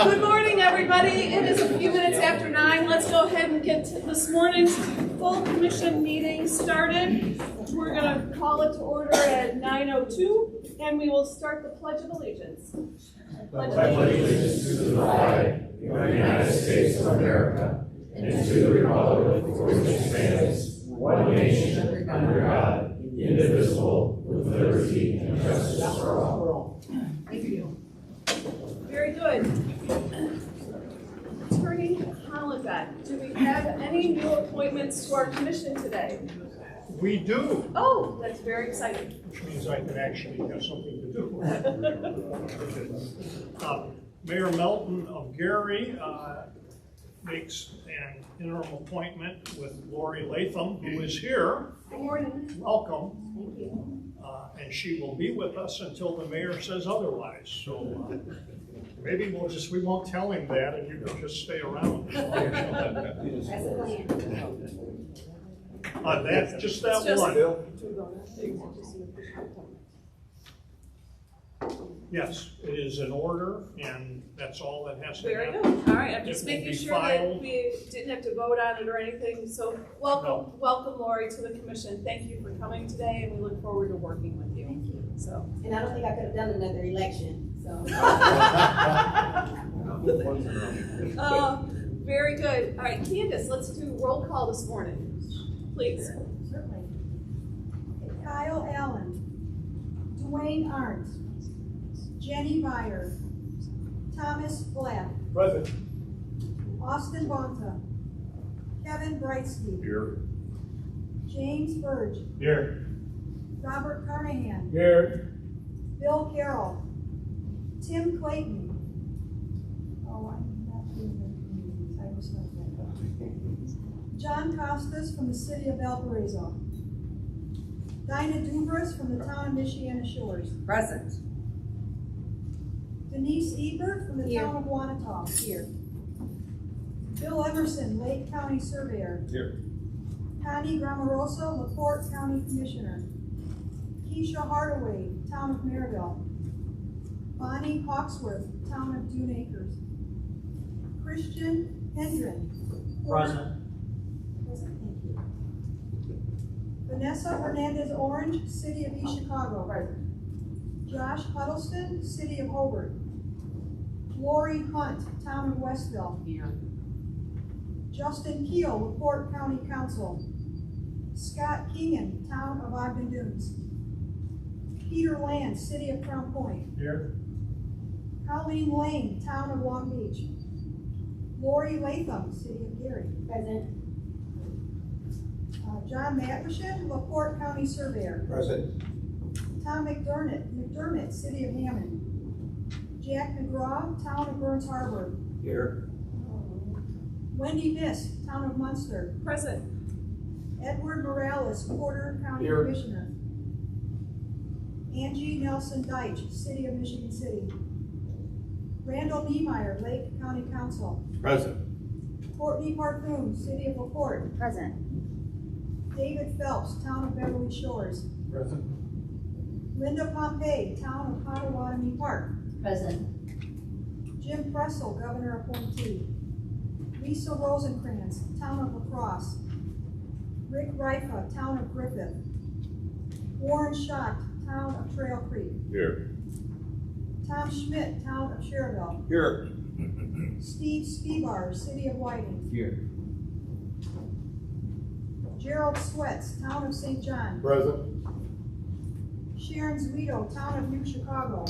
Good morning, everybody. It is a few minutes after 9. Let's go ahead and get this morning's full commission meeting started. We're going to call it to order at 9:02, and we will start the Pledge of Allegiance. Pledge allegiance to the flag of the United States of America and to the republic for which it stands, one nation, under God, indivisible, with liberty and justice for all. Thank you. Very good. Attorney Hollenbeck, do we have any new appointments to our commission today? We do, Oh, that's very exciting. which means I can actually have something to do. Mayor Melton of Gary makes an interim appointment with Lori Latham, who is here. Good morning. Welcome. Thank you. And she will be with us until the mayor says otherwise. So maybe we won't tell him that, and you can just stay around. Just that one. Yes, it is in order, and that's all that has to Very happen. good. All right, I'm just It will making be sure that filed. we didn't have to vote on it or anything. So welcome, welcome, Lori, to the commission. Thank you for coming today, and we look forward to working with you. Thank you. So. And I don't think I could have done another election, so. Very good. All right, Candace, let's do roll call this morning, please. Certainly. Kyle Allen, Dwayne Arndt, Jenny Meyer, Thomas Black, Present. Austin Bonta, Kevin Brightsky, Here. James Burge, Here. Robert Carnahan, Here. Bill Carroll, Tim Clayton. Oh, I'm not doing the meetings, I just know that. John Costas from the city of Valparaiso. Dinah Dubras from the town of Michiana Shores. Present. Denise Ebert from the Here. town of Wanata. Here. Bill Emerson, Lake County Surveyor. Here. Connie Grammarosa, LaPorte County Commissioner. Keisha Hardaway, town of Maryville. Bonnie Hawksworth, town of Dune Acres. Christian Hendren. Present. Present, thank you. Vanessa Hernandez Orange, City of East Chicago. Present. Josh Huddleston, City of Hobart. Lori Hunt, town of Westville. Here. Justin Keel, LaPorte County Council. Scott Keenan, town of Ogden Dunes. Peter Land, City of Crown Point. Here. Colleen Lane, town of Long Beach. Lori Latham, City of Gary. Present. John Matrishin, LaPorte County Surveyor. Present. Tom McDermott, City of Hammond. Jack McGraw, town of Burns Harbor. Here. Wendy Miss, town of Munster. Present. Edward Morales, Porter County Here. Commissioner. Angie Nelson Deitch, City of Michigan City. Randall Niemeyer, Lake County Council. Present. Courtney Parfoon, City of LaPorte. Present. David Phelps, town of Beverly Shores. Present. Linda Pompey, town of Potawatomi Park. Present. Jim Pressel, governor appointee. Lisa Rosencrantz, town of La Crosse. Rick Rifa, town of Griffith. Warren Schacht, town of Trail Creek. Here. Tom Schmidt, town of Cherville. Here. Steve Spibar, City of Whiting. Here. Gerald Sweats, town of St. John. Present. Sharon Zuido, town of New Chicago.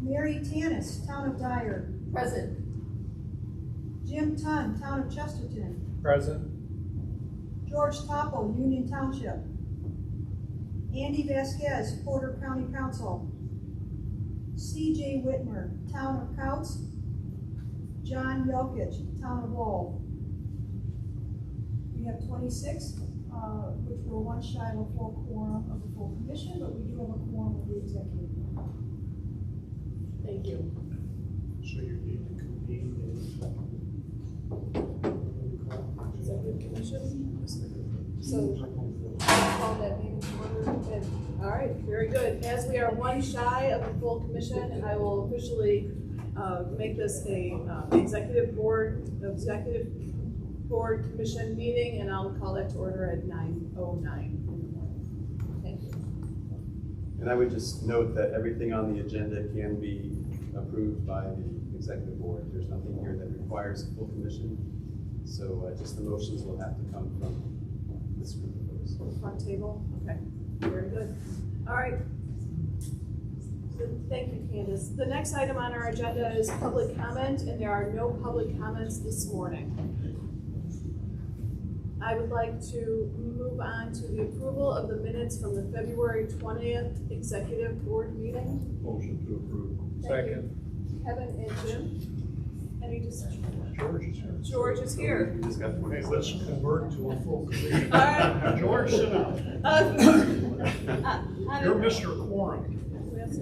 Mary Tanis, town of Dyer. Present. Jim Tunn, town of Chesterton. Present. George Topple, Union Township. Andy Vasquez, Porter County Council. C.J. Whitmer, town of Couts. John Yelkich, town of Lowell. We have 26, which were one shy of a full quorum of the full commission, but we do have a quorum of the executive. Thank you. So you need to convene Executive commission. So call that meeting to order. All right, very good. As we are one shy of the full commission, I will officially make this a executive board commission meeting, and I'll call that to order at 9:09 in the morning. Thank you. And I would just note that everything on the agenda can be approved by the executive board. There's nothing here that requires a full commission. So just the motions will have to come from this group of folks. Front table, okay, very good. All right. Thank you, Candace. The next item on our agenda is public comment, and there are no public comments this morning. I would like to move on to the approval of the minutes from the February 20th executive board meeting. Motion to approve. Thank you, Kevin and Jim. Any discussion? George is here. George is here. We just got Okay, let's convert to a full commission. All right. George, sit down. You're Mr. Quorum. We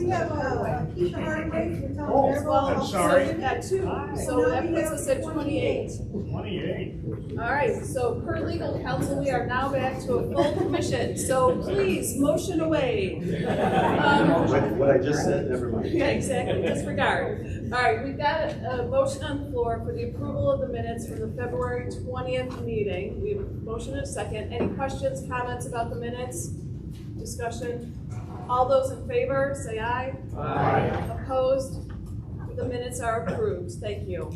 have Keisha Hardaway for town Oh, council. I'm sorry. So we've got two, so that puts us at 28. 28. All right, so per legal counsel, we are now back to a full commission, so please, motion away. What I just said, never mind. Yeah, exactly, disregard. All right, we've got a motion on the floor for the approval of the minutes from the February 20th meeting. We have a motion and a second. Any questions, comments about the minutes? Discussion? All those in favor, say aye. Aye. Opposed? The minutes are approved. Thank you.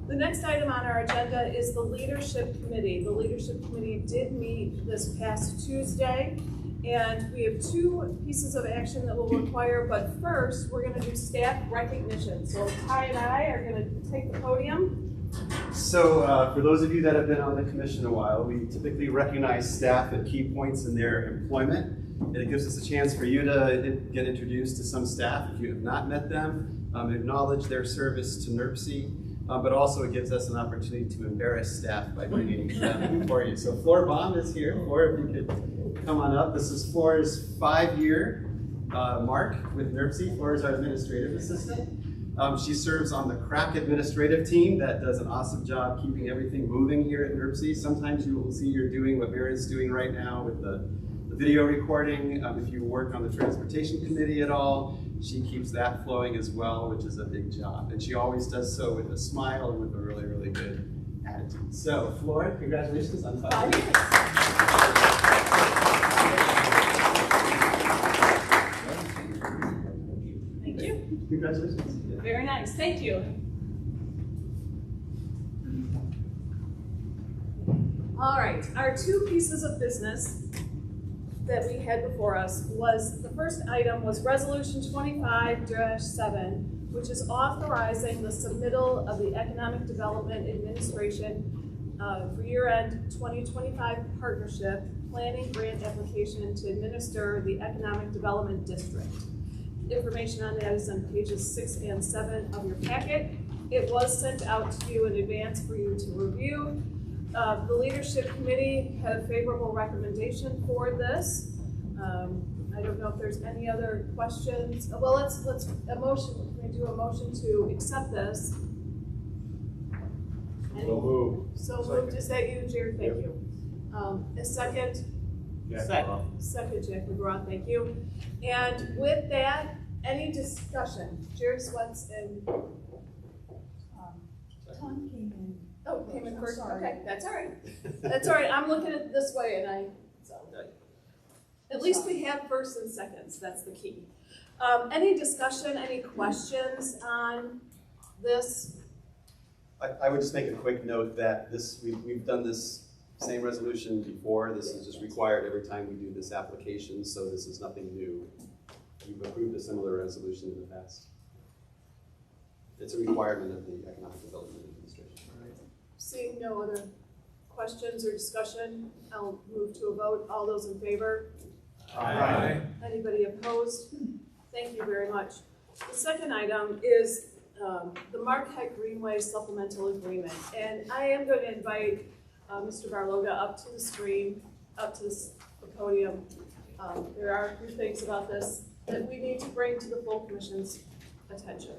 The next item on our agenda is the Leadership Committee. The Leadership Committee did meet this past Tuesday, and we have two pieces of action that will require, but first, we're gonna do staff recognition. So Ty and I are gonna take the podium. So for those of you that have been on the commission a while, we typically recognize staff at key points in their employment. And it gives us a chance for you to get introduced to some staff if you have not met them, acknowledge their service to NERC, but also it gives us an opportunity to embarrass staff by bringing them before you. So Floor Baum is here. Floor, if you could come on up. This is Floor's 5-year mark with NERC. Floor is our administrative assistant. She serves on the crack administrative team that does an awesome job keeping everything moving here at NERC. Sometimes you will see you're doing what Mary's doing right now with the video recording. If you work on the transportation committee at all, she keeps that flowing as well, which is a big job. And she always does so with a smile and with a really, really good attitude. So, Flora, congratulations on 5 years. Thank you. Congratulations. Very nice, thank you. All right, our two pieces of business that we had before us was, the first item was Resolution 25-7, which is authorizing the submittal of the Economic Development Administration for year-end 2025 partnership planning grant application to administer the Economic Development District. Information on that is on pages 6 and 7 of your packet. It was sent out to you in advance for you to review. The Leadership Committee had a favorable recommendation for this. I don't know if there's any other questions. Well, let's a motion. Can we do a motion to accept this? So moved. So moved. Is that you, Jared? Thank you. A second. Second, Jack McGraw. Thank you. And with that, any discussion? Jared Sweats and Tom came in. oh, came in I'm first. sorry. Okay, that's all right. That's all right. I'm looking at it this way, and at least we have first and seconds. That's the key. Any discussion? Any questions on this? I would just make a quick note that we've done this same resolution before. This is just required every time we do this application, so this is nothing new. You've approved a similar resolution in the past. It's a requirement of the Economic Development Administration. Seeing no other questions or discussion, I'll move to a vote. All those in favor? Aye. Anybody opposed? Thank you very much. The second item is the Marquette Greenway Supplemental Agreement. And I am going to invite Mr. Barloga up to the screen, up to the podium. There are a few things about this that we need to bring to the full commission's attention.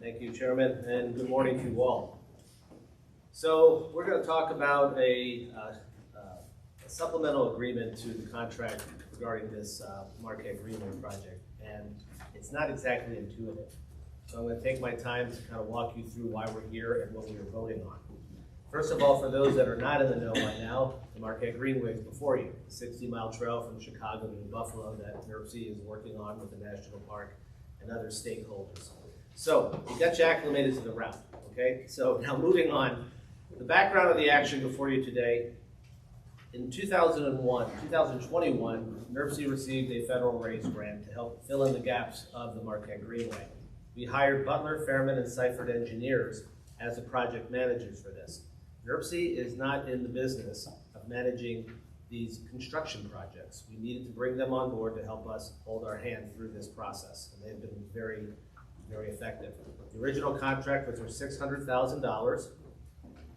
Thank you, Chairman, and good morning to you all. So we're going to talk about a supplemental agreement to the contract regarding this Marquette Greenway project. and it's not exactly intuitive. So I'm going to take my time to kind of walk you through why we're here and what we are voting on. First of all, for those that are not in the know right now, the Marquette Greenway is before you, a 60-mile trail from Chicago to New Buffalo that NERC is working on with the National Park and other stakeholders. So, we got you acclimated to the route, okay? So now moving on, the background of the action before you today, in 2021, NERC received a federal RAISE grant to help fill in the gaps of the Marquette Greenway. We hired Butler, Fairman, and Seifert engineers as the project managers for this. NERC is not in the business of managing these construction projects. We needed to bring them on board to help us hold our hand through this process, and they've been very, very effective. The original contract was for $600,000.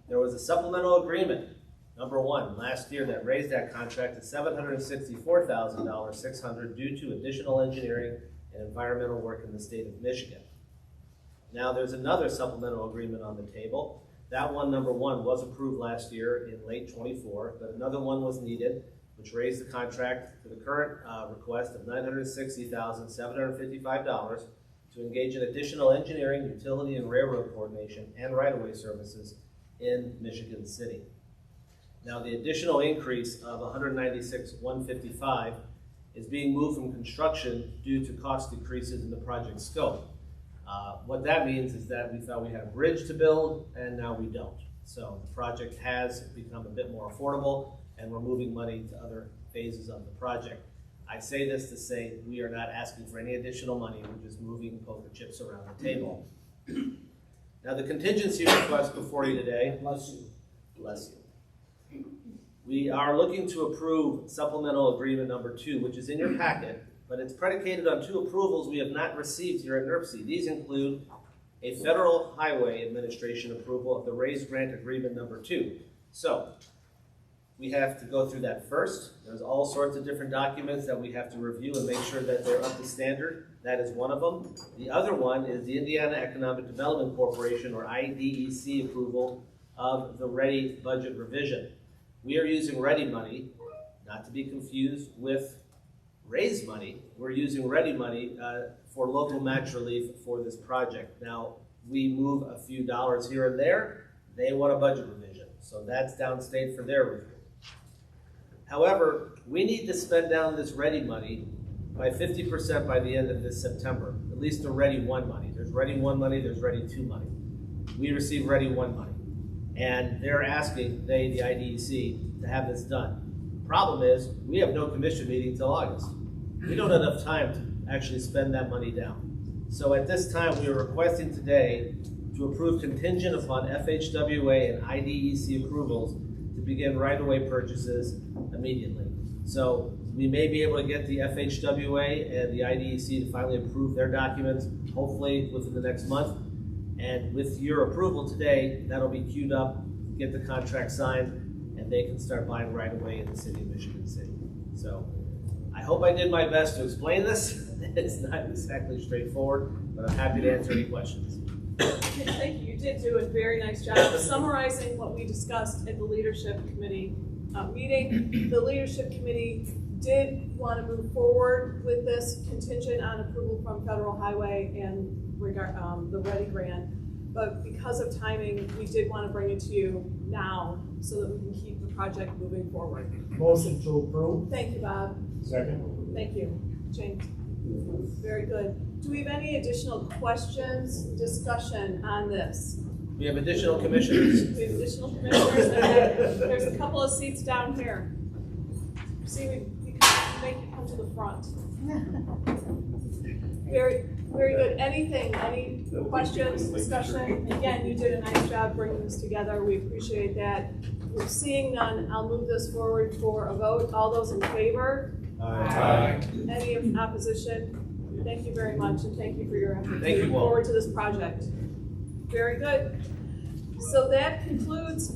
There was a supplemental agreement, number one, last year that raised that contract to $764,600 due to additional engineering and environmental work in the state of Michigan. Now there's another supplemental agreement on the table. That one, number one, was approved last year in late '24, but another one was needed, which raised the contract to the current request of $960,755 to engage in additional engineering, utility, and railroad coordination and right-of-way services in Michigan City. Now the additional increase of $196,155 is being moved from construction due to cost decreases in the project scope. What that means is that we thought we had a bridge to build, and now we don't. So the project has become a bit more affordable, and we're moving money to other phases of the project. I say this to say we are not asking for any additional money, we're just moving poker chips around the table. Now the contingency request before you today, bless you. We are looking to approve supplemental agreement number 2, which is in your packet, but it's predicated on 2 approvals we have not received here at NERC. These include a Federal Highway Administration approval of the RAISE grant agreement number 2. So, we have to go through that first. There's all sorts of different documents that we have to review and make sure that they're up to standard. That is one of them. The other one is the Indiana Economic Development Corporation, or IDEC, approval of the READY budget revision. We are using READY money, not to be confused with RAISE money. We're using READY money for local match relief for this project. Now, we move a few dollars here and there. They want a budget revision, so that's downstate for their review. However, we need to spend down this READY money by 50% by the end of this September, at least the READY 1 money. There's READY 1 money, there's READY 2 money. We receive READY 1 money, and they're asking, the IDEC, to have this done. Problem is, we have no commission meeting till August. We don't have enough time to actually spend that money down. So at this time, we are requesting today to approve contingent upon FHWA and IDEC approvals to begin right-of-way purchases immediately. So we may be able to get the FHWA and the IDEC to finally approve their documents, hopefully within the next month. And with your approval today, that'll be queued up, get the contract signed, and they can start buying right away in the city of Michigan City. So I hope I did my best to explain this. It's not exactly straightforward, but I'm happy to answer any questions. Thank you. You did do a very nice job of summarizing what we discussed at the Leadership Committee meeting. The Leadership Committee did want to move forward with this contingent on approval from Federal Highway and the READY grant. But because of timing, we did want to bring it to you now so that we can keep the project moving forward. Motion to approve. Thank you, Bob. Second. Thank you, James. Very good. Do we have any additional questions, discussion on this? We have additional commissioners. We have additional commissioners, and then there's a couple of seats down here. See, we can make you come to the front. Very good. Any questions, discussion? Again, you did a nice job bringing this together. We appreciate that. We're seeing none. I'll move this forward for a vote. All those in favor? Aye. Any opposition? Thank you very much, and thank you for your effort. Thank you, Looking Walt. forward to this project. Very good. So that concludes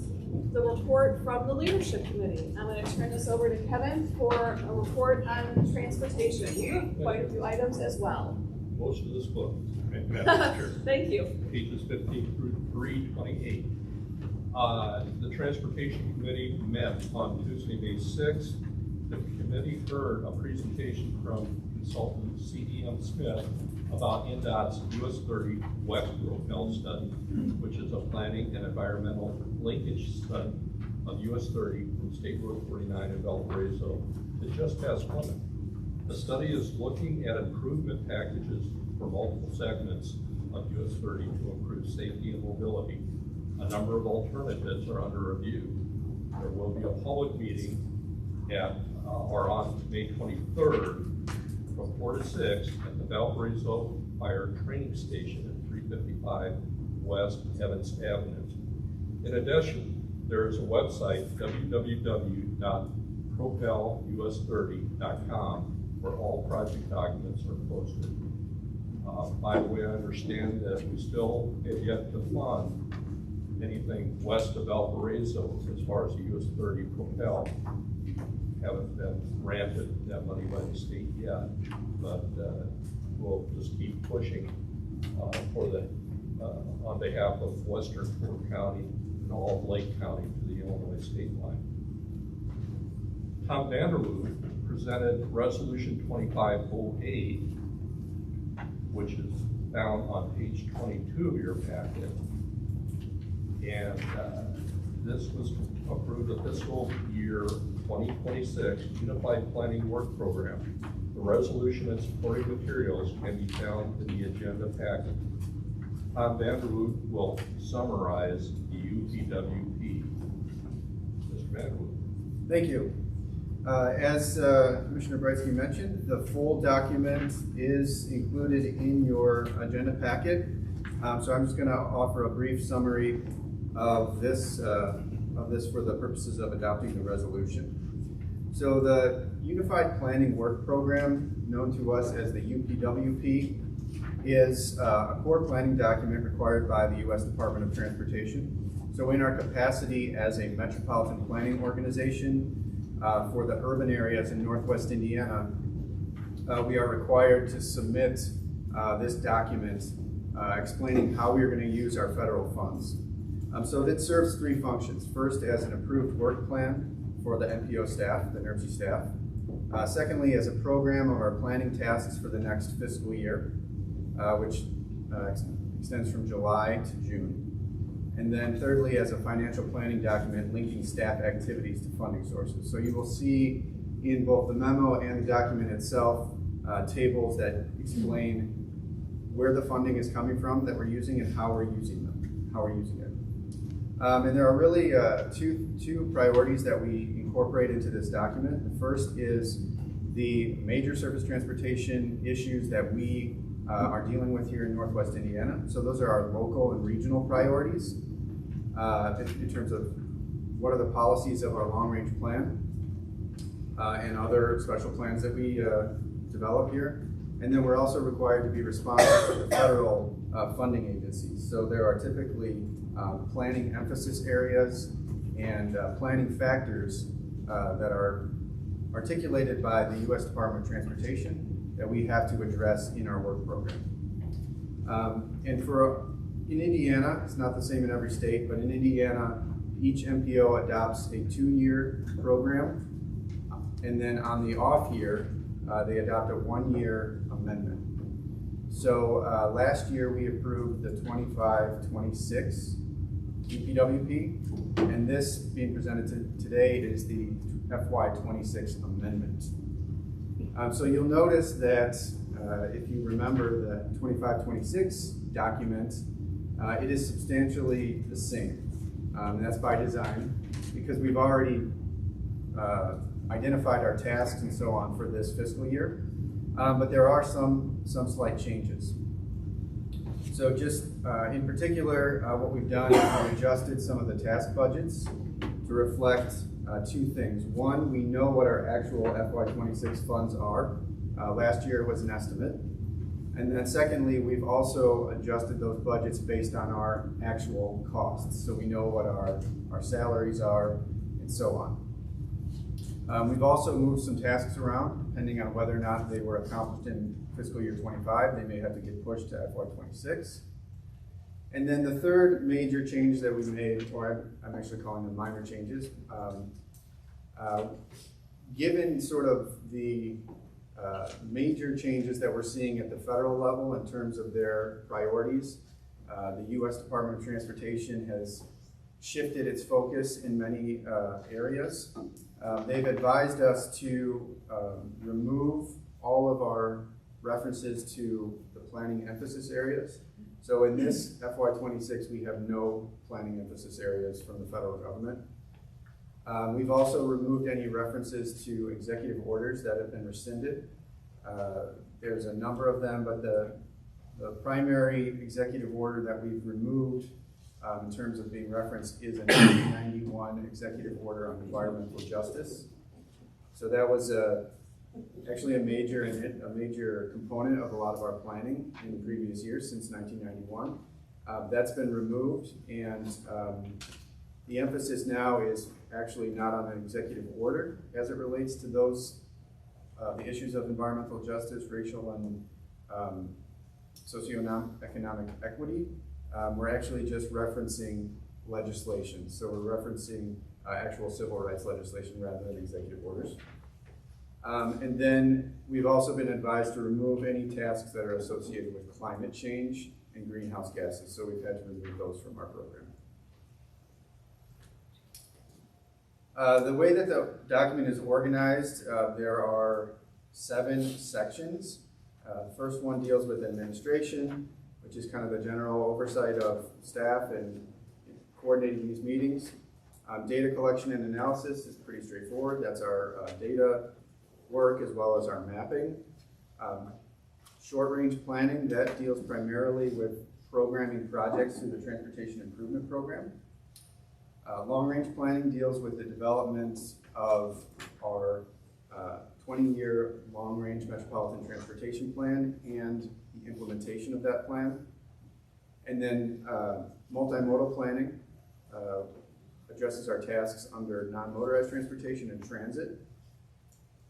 the report from the Leadership Committee. I'm going to turn this over to Kevin for a report on transportation. You have quite a few items as well. Most of this book, right, Madam Chair, Thank you. pages 15 through 328. The Transportation Committee met on Tuesday, May 6th. The committee heard a presentation from consultant CDM Smith about NDOT's US 30 West Propel study, which is a planning and environmental linkage study of US 30 from State Road 49 in Valparaiso to just past Plymouth. The study is looking at improvement packages for multiple segments of US 30 to improve safety and mobility. A number of alternatives are under review. There will be a public meeting or on May 23rd from 4 to 6 at the Valparaiso Fire Training Station at 355 West Evans Avenue. In addition, there is a website, www.propelus30.com, where all project documents are posted. By the way, I understand that we still have yet to fund anything west of Valparaiso as far as the US 30 Propel. Haven't been granted that money by the state yet, but we'll just keep pushing on behalf of Western Ford County and all of Lake County to the Illinois state line. Tom Vanderloop presented Resolution 2508, which is found on page 22 of your packet. And this was approved the fiscal year 2026 Unified Planning Work Program. The resolution and supporting materials can be found in the agenda packet. Tom Vanderloop will summarize the UPWP. Mr. Vanderloop. Thank you. As Commissioner Brzezinski mentioned, the full document is included in your agenda packet. So I'm just going to offer a brief summary of this for the purposes of adopting the resolution. So the Unified Planning Work Program, known to us as the UPWP, is a core planning document required by the U.S. Department of Transportation. So in our capacity as a metropolitan planning organization for the urban areas in Northwest Indiana, we are required to submit this document explaining how we are going to use our federal funds. So it serves three functions. First, as an approved work plan for the NPO staff, the NERC staff. Secondly, as a program of our planning tasks for the next fiscal year, which extends from July to June. And then thirdly, as a financial planning document linking staff activities to funding sources. So you will see in both the memo and the document itself tables that explain where the funding is coming from that we're using and how we're using it. And there are really two priorities that we incorporate into this document. The first is the major surface transportation issues that we are dealing with here in Northwest Indiana. So those are our local and regional priorities in terms of what are the policies of our long-range plan and other special plans that we develop here. And then we're also required to be responsive to the federal funding agencies. So there are typically planning emphasis areas and planning factors that are articulated by the U.S. Department of Transportation that we have to address in our work program. In Indiana, it's not the same in every state, but in Indiana, each MPO adopts a 2-year program, and then on the off year, they adopt a 1-year amendment. So last year we approved the 25-26 UPWP, and this being presented today is the FY26 amendment. So you'll notice that if you remember the 25-26 document, it is substantially the same. And that's by design because we've already identified our tasks and so on for this fiscal year, but there are some slight changes. So just in particular, what we've done is we've adjusted some of the task budgets to reflect two things. One, we know what our actual FY26 funds are. Last year was an estimate. And then secondly, we've also adjusted those budgets based on our actual costs. So we know what our salaries are and so on. We've also moved some tasks around, depending on whether or not they were accomplished in fiscal year 25. They may have to get pushed to FY26. And then the third major change that we made, or I'm actually calling them minor changes, given sort of the major changes that we're seeing at the federal level in terms of their priorities. The U.S. Department of Transportation has shifted its focus in many areas. They've advised us to remove all of our references to the planning emphasis areas. So in this FY26, we have no planning emphasis areas from the federal government. We've also removed any references to executive orders that have been rescinded. There's a number of them, but the primary executive order that we've removed in terms of being referenced is a 1991 executive order on environmental justice. So that was actually a major component of a lot of our planning in previous years since 1991. That's been removed, and the emphasis now is actually not on an executive order as it relates to those the issues of environmental justice, racial and socioeconomic equity. We're actually just referencing legislation. So we're referencing actual civil rights legislation rather than executive orders. And then we've also been advised to remove any tasks that are associated with climate change and greenhouse gases. So we've had to remove those from our program. The way that the document is organized, there are 7 sections. The first one deals with administration, which is kind of the general oversight of staff and coordinating these meetings. Data collection and analysis is pretty straightforward. That's our data work as well as our mapping. Short-range planning, that deals primarily with programming projects through the Transportation Improvement Program. Long-range planning deals with the development of our 20-year long-range metropolitan transportation plan and the implementation of that plan. And then multimodal planning addresses our tasks under non-motorized transportation and transit.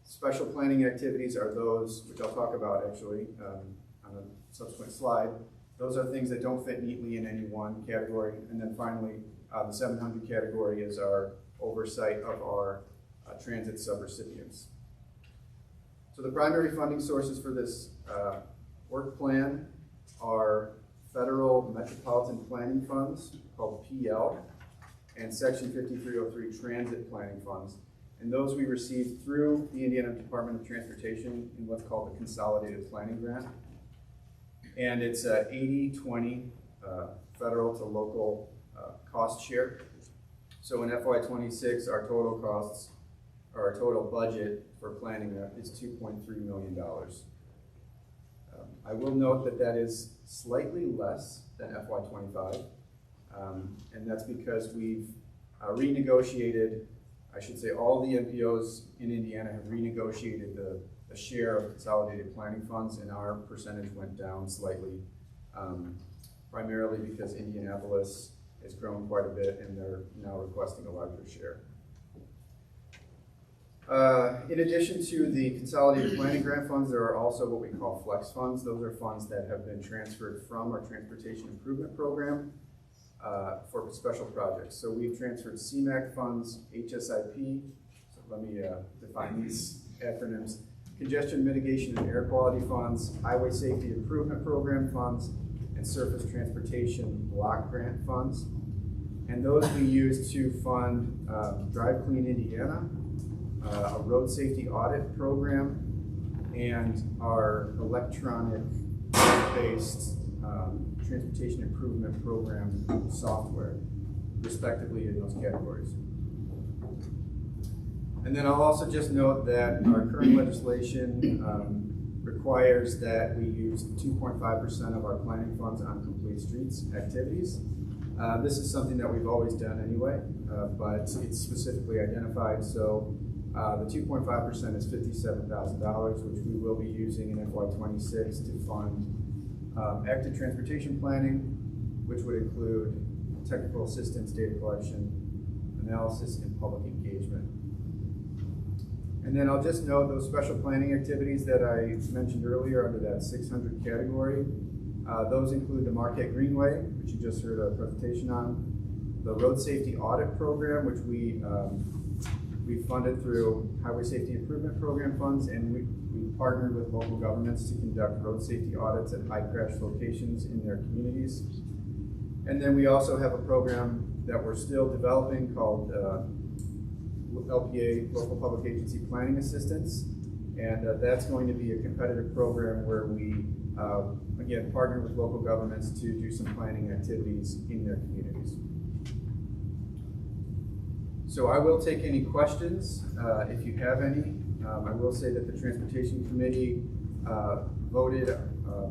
Special planning activities are those, which I'll talk about actually on a subsequent slide. Those are things that don't fit neatly in any one category. And then finally, the 700 category is our oversight of our transit subrecipients. So the primary funding sources for this work plan are federal metropolitan planning funds called PL and Section 5303 transit planning funds. And those we received through the Indiana Department of Transportation in what's called the Consolidated Planning Grant. And it's 80-20 federal to local cost share. So in FY26, our total costs, or our total budget for planning is $2.3 million. I will note that that is slightly less than FY25, and that's because we've renegotiated, I should say all the MPOs in Indiana have renegotiated the share of consolidated planning funds, and our percentage went down slightly, primarily because Indianapolis has grown quite a bit and they're now requesting a larger share. In addition to the Consolidated Planning Grant funds, there are also what we call flex funds. Those are funds that have been transferred from our Transportation Improvement Program for special projects. So we've transferred CMAQ funds, HSIP, so let me define these acronyms, Congestion Mitigation and Air Quality Funds, Highway Safety Improvement Program funds, and Surface Transportation Block Grant funds. And those we use to fund Drive Clean Indiana, a road safety audit program, and our electronic-based transportation improvement program software, respectively in those categories. And then I'll also just note that our current legislation requires that we use 2.5% of our planning funds on complete streets activities. This is something that we've always done anyway, but it's specifically identified. So the 2.5% is $57,000, which we will be using in FY26 to fund active transportation planning, which would include technical assistance, data collection, analysis, and public engagement. And then I'll just note those special planning activities that I mentioned earlier under that 600 category. Those include the Marquette Greenway, which you just heard a presentation on, the Road Safety Audit Program, which we We fund it through Highway Safety Improvement Program funds, and we partnered with local governments to conduct road safety audits at high crash locations in their communities. And then we also have a program that we're still developing called LPA, Local Public Agency Planning Assistance. And that's going to be a competitive program where we, again, partner with local governments to do some planning activities in their communities. So I will take any questions if you have any. I will say that the Transportation Committee voted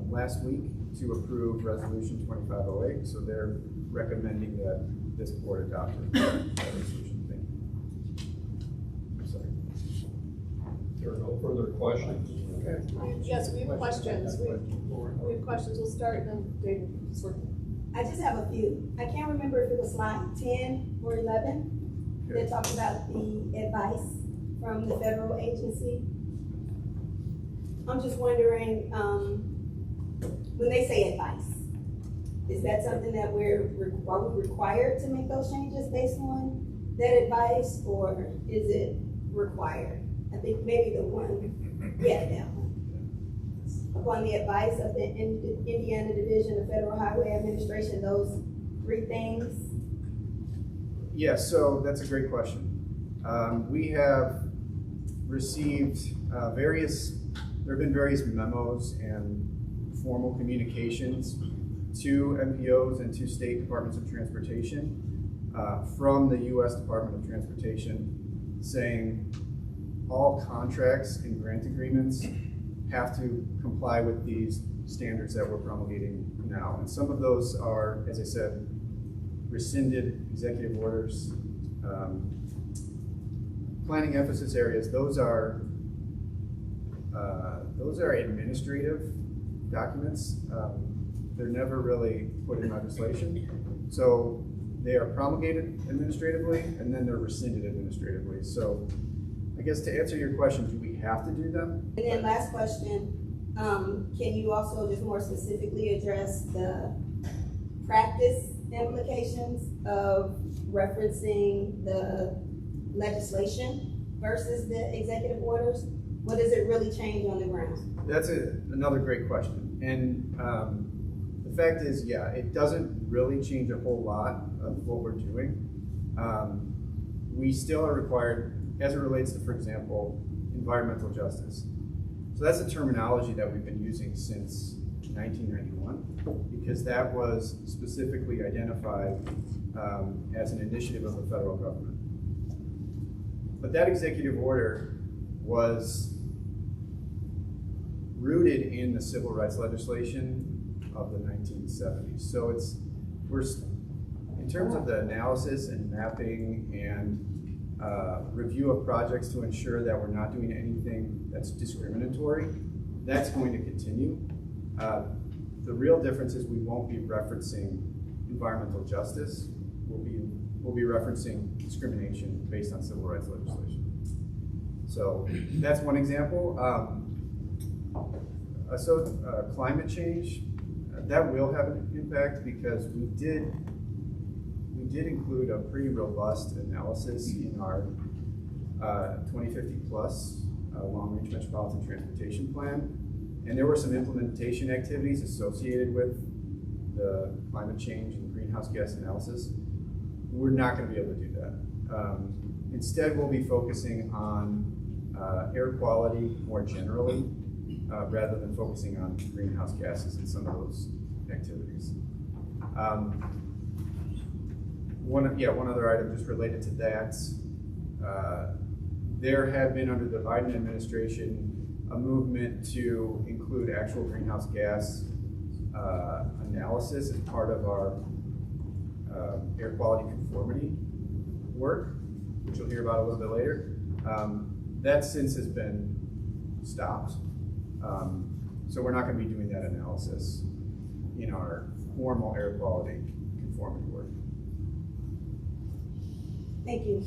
last week to approve Resolution 2508, so they're recommending that this board adopt that resolution. Thank you. I'm sorry. There are no further questions. Yes, we have questions. We have questions. We'll start then, David. I just have a few. I can't remember if it was slide 10 or 11 that talked about the advice from the federal agency. I'm just wondering, when they say advice, is that something that are we required to make those changes based on that advice, or is it required? I think maybe the one, yeah, that one. Upon the advice of the Indiana Division of Federal Highway Administration, those 3 things. Yes, so that's a great question. We have received there have been various memos and formal communications to MPOs and to state departments of transportation from the U.S. Department of Transportation saying all contracts and grant agreements have to comply with these standards that we're promulgating now. And some of those are, as I said, rescinded executive orders, planning emphasis areas. Those are administrative documents. They're never really put in legislation. So they are promulgated administratively, and then they're rescinded administratively. So I guess to answer your question, do we have to do them? And then last question, can you also just more specifically address the practice implications of referencing the legislation versus the executive orders? What does it really change on the ground? That's another great question. And the fact is, yeah, it doesn't really change a whole lot of what we're doing. We still are required, as it relates to, for example, environmental justice. So that's a terminology that we've been using since 1991, because that was specifically identified as an initiative of the federal government. But that executive order was rooted in the civil rights legislation of the 1970s. So we're in terms of the analysis and mapping and review of projects to ensure that we're not doing anything that's discriminatory, that's going to continue. The real difference is we won't be referencing environmental justice. We'll be referencing discrimination based on civil rights legislation. So that's one example. Climate change, that will have an impact because we did include a pretty robust analysis in our 2050 plus long-range metropolitan transportation plan. And there were some implementation activities associated with the climate change and greenhouse gas analysis. We're not going to be able to do that. Instead, we'll be focusing on air quality more generally, rather than focusing on greenhouse gases in some of those activities. One other item just related to that. There had been, under the Biden administration, a movement to include actual greenhouse gas analysis as part of our air quality conformity work, which you'll hear about a little bit later. That since has been stopped. So we're not going to be doing that analysis in our formal air quality conformity work. Thank you.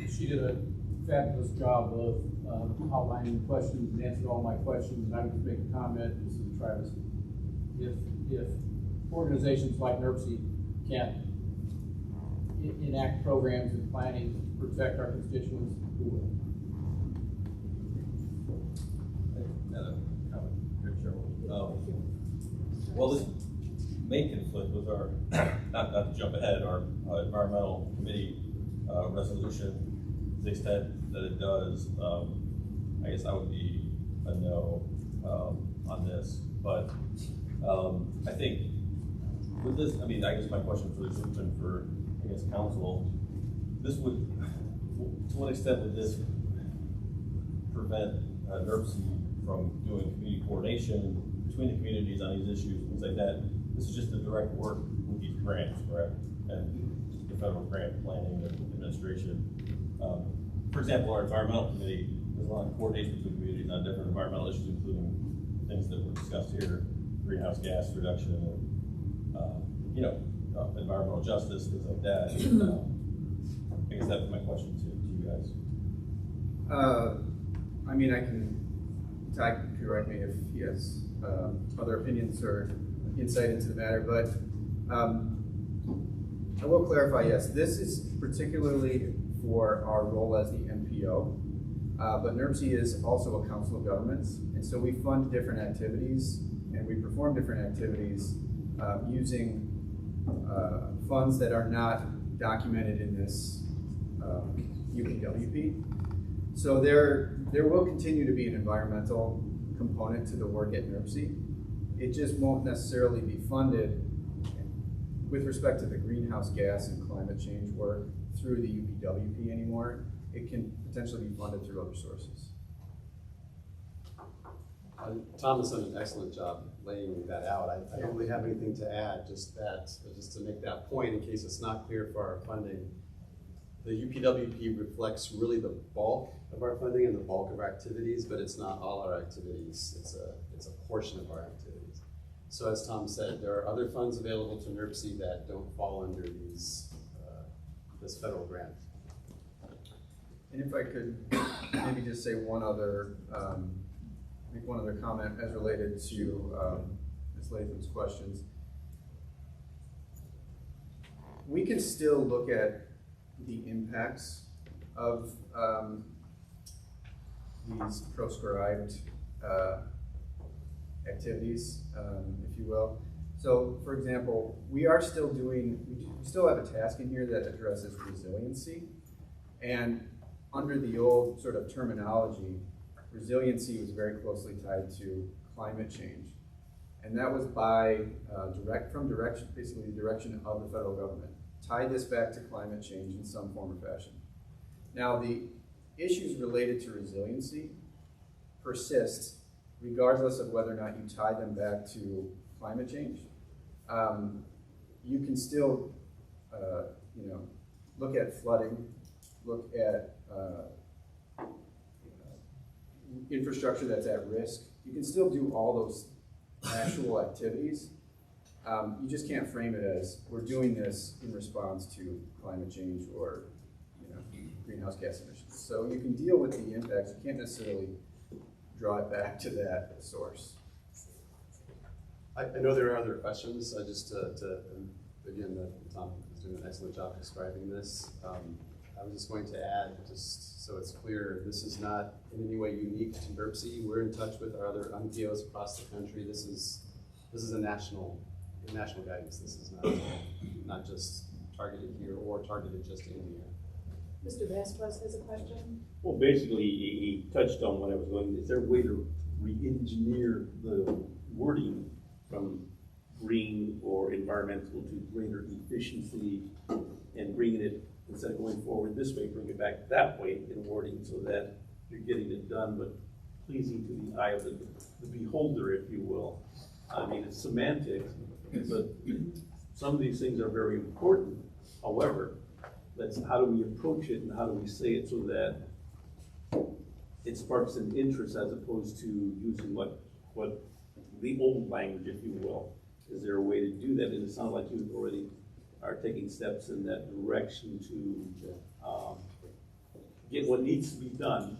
She did a fabulous job of outlining questions and answered all my questions, and I would just make a comment. This is Travis. If organizations like NERC can't enact programs and planning to protect our constituents, who will. Another comment, here, Chairman. Well, this may conflict with our, not to jump ahead, our environmental committee resolution. To the extent that it does, I guess I would be a no on this. But I think with this, I mean, I guess my question for this and for, I guess, council, this would, to what extent would this prevent NERC from doing community coordination between the communities on these issues, things like that? This is just the direct work with these grants, correct? And the federal grant planning and administration. For example, our environmental committee, there's a lot of coordination between communities on different environmental issues, including things that were discussed here, greenhouse gas reduction, and environmental justice, things like that. I guess that's my question to you guys. I mean, I can, Ty can correct me if he has other opinions or insight into the matter, but I will clarify, yes, this is particularly for our role as the MPO, but NERC is also a council of governments, and so we fund different activities and we perform different activities using funds that are not documented in this UPWP. So there will continue to be an environmental component to the work at NERC. It just won't necessarily be funded with respect to the greenhouse gas and climate change work through the UPWP anymore. It can potentially be funded through other sources. Tom has done an excellent job laying that out. I don't really have anything to add, just to make that point in case it's not clear for our funding. The UPWP reflects really the bulk of our funding and the bulk of our activities, but it's not all our activities. It's a portion of our activities. So as Tom said, there are other funds available to NERC that don't fall under these this federal grant. And if I could maybe just say one other, make one other comment as related to Ms. Latham's questions. We can still look at the impacts of these proscribed activities, if you will. So, for example, we still have a task in here that addresses resiliency, and under the old sort of terminology, resiliency was very closely tied to climate change. And that was by basically the direction of the federal government. Tie this back to climate change in some form or fashion. Now, the issues related to resiliency persist regardless of whether or not you tie them back to climate change. You can still, look at flooding, look at infrastructure that's at risk. You can still do all those actual activities. You just can't frame it as we're doing this in response to climate change or greenhouse gas emissions. So you can deal with the impacts. You can't necessarily draw it back to that source. I know there are other questions. Again, Tom is doing an excellent job describing this. I was just going to add, just so it's clear, this is not in any way unique to NERC. We're in touch with our other MPOs across the country. This is a national guidance. This is not just targeted here or targeted just in here. Mr. Vasquez has a question. Well, basically, he touched on what I was going. Is there a way to re-engineer the wording from green or environmental to greater efficiency, and bringing it, instead of going forward this way, bring it back that way in wording so that you're getting it done, but pleasing to the eye of the beholder, if you will. I mean, it's semantics, but some of these things are very important. However, how do we approach it and how do we say it so that it sparks an interest as opposed to using what the old language, if you will. Is there a way to do that? And it sounds like you already are taking steps in that direction to get what needs to be done,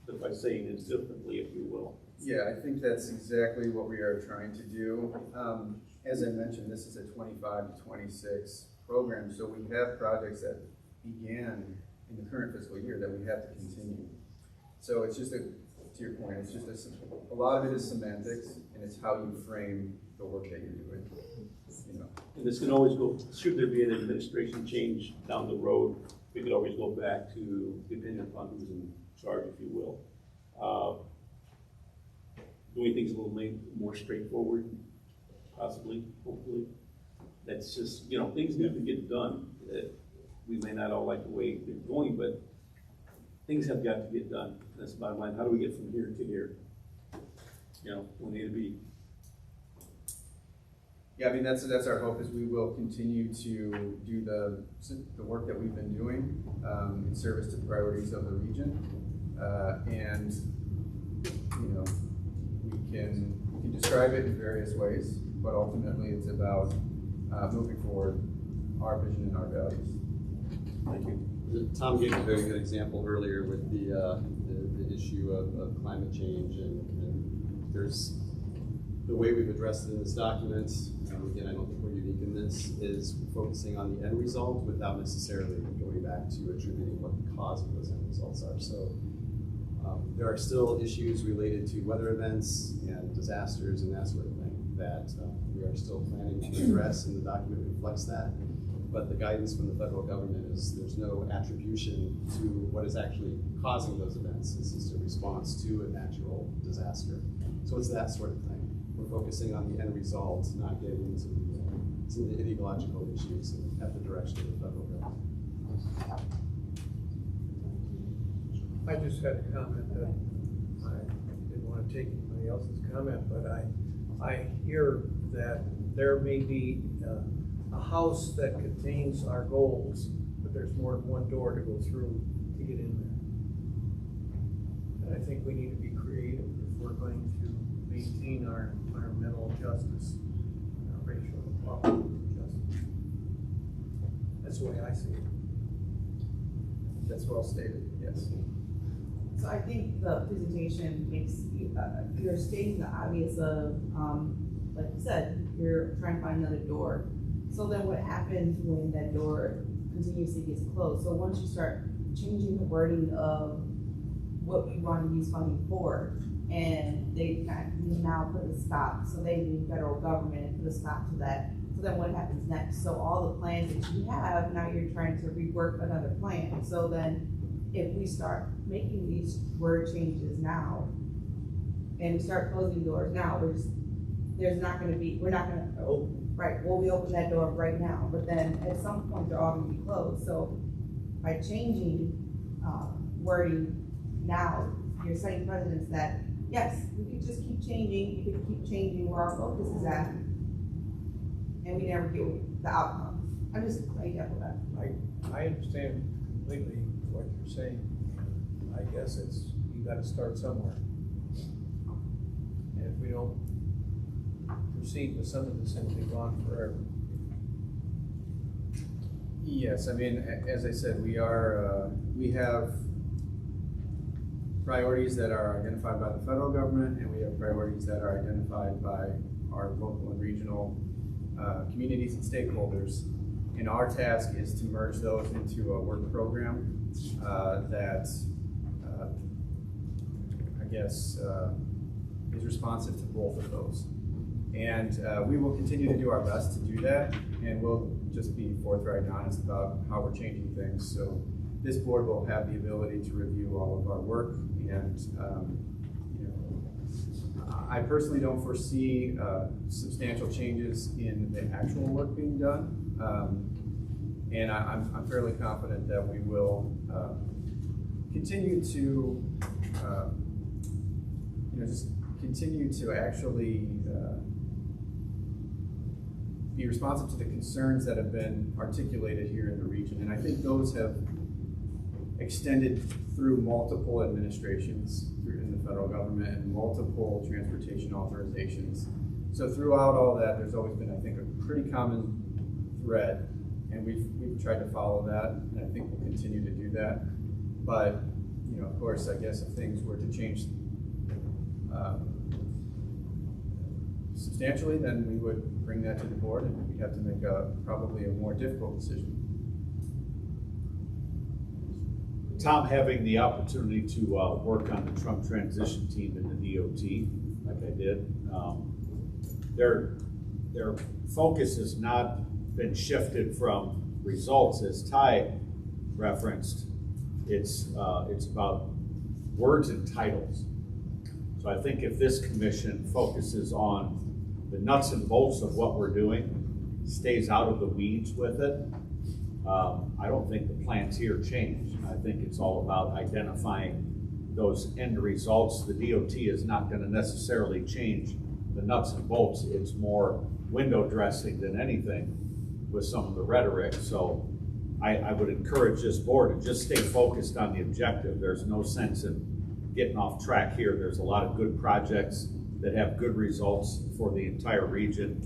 but by saying it differently, if you will. Yeah, I think that's exactly what we are trying to do. As I mentioned, this is a 25 to 26 program. So we have projects that began in the current fiscal year that we have to continue. So it's just to your point, it's just a lot of it is semantics, and it's how you frame the work that you're doing. You know. And this can always go, should there be an administration change down the road, we could always go back to, depending upon who's in charge, if you will. Doing things a little more straightforward, possibly, hopefully. That's just, you know, things need to get done. We may not all like the way they're going, but things have got to get done. That's the bottom line. How do we get from here to here? You know, from A to B. Yeah, I mean, that's our hope, is we will continue to do the work that we've been doing in service to the priorities of the region. And, you know, we can describe it in various ways, but ultimately it's about moving forward our vision and our values. Thank you. Tom gave a very good example earlier with the issue of climate change, and there's the way we've addressed it in this document. Again, I don't think we're unique in this, is focusing on the end result without necessarily going back to attributing what the cause of those end results are. So there are still issues related to weather events and disasters and that sort of thing that we are still planning to address, and the document reflects that. But the guidance from the federal government is there's no attribution to what is actually causing those events. This is a response to a natural disaster. So it's that sort of thing. We're focusing on the end result, not getting into some of the ideological issues at the direction of the federal government. I just had a comment that I didn't want to take anybody else's comment, but I hear that there may be a house that contains our goals, but there's more than one door to go through to get in there. And I think we need to be creative if we're going to maintain our environmental justice and our racial equality justice. That's the way I see it. That's well stated, yes. So I think the presentation makes, you're stating the obvious of, like you said, you're trying to find another door. So then what happens when that door continuously gets closed? So once you start changing the wording of what we want to use funding for, and they kind of now put a stop, so they need federal government put a stop to that. So then what happens next? So all the plans that you have, now you're trying to rework another plan. So then if we start making these word changes now, and we start closing doors now, we're not going to open. Right, well, we open that door right now, but then at some point they're all going to be closed. So by changing wording now, you're setting precedents that, yes, we could just keep changing, you could keep changing where our focus is at, and we never get the outcome. I'm just playing devil advocate. I understand completely what you're saying. I guess you got to start somewhere. And if we don't proceed with some of this, it'll be gone forever. Yes, I mean, as I said, we have priorities that are identified by the federal government, and we have priorities that are identified by our local and regional communities and stakeholders. And our task is to merge those into a work program that I guess is responsive to both of those. And we will continue to do our best to do that, and we'll just be forthright and honest about how we're changing things. So this board will have the ability to review all of our work, and you know, I personally don't foresee substantial changes in the actual work being done, and I'm fairly confident that we will continue to you know, just continue to actually be responsive to the concerns that have been articulated here in the region. And I think those have extended through multiple administrations in the federal government and multiple transportation authorizations. So throughout all that, there's always been, I think, a pretty common thread, and we've tried to follow that, and I think we'll continue to do that. But, you know, of course, I guess if things were to change substantially substantially, then we would bring that to the board and we'd have to make probably a more difficult decision. Tom, having the opportunity to work on the Trump transition team in the DOT, like I did, their focus has not been shifted from results, as Ty referenced. It's about words and titles. So I think if this commission focuses on the nuts and bolts of what we're doing, stays out of the weeds with it, I don't think the plans here change. I think it's all about identifying those end results. The DOT is not going to necessarily change the nuts and bolts. It's more window dressing than anything with some of the rhetoric. So I would encourage this board to just stay focused on the objective. There's no sense in getting off track here. There's a lot of good projects that have good results for the entire region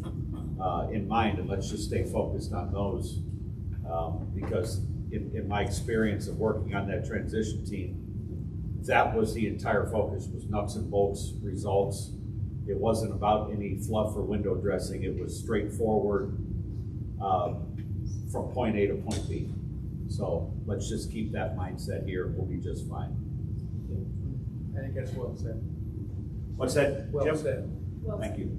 in mind, and let's just stay focused on those. Because in my experience of working on that transition team, that was the entire focus, was nuts and bolts results. It wasn't about any fluff or window dressing. It was straightforward from point A to point B. So let's just keep that mindset here. We'll be just fine. I think that's well said. What's that, Well Jim? said. Well, Thank you.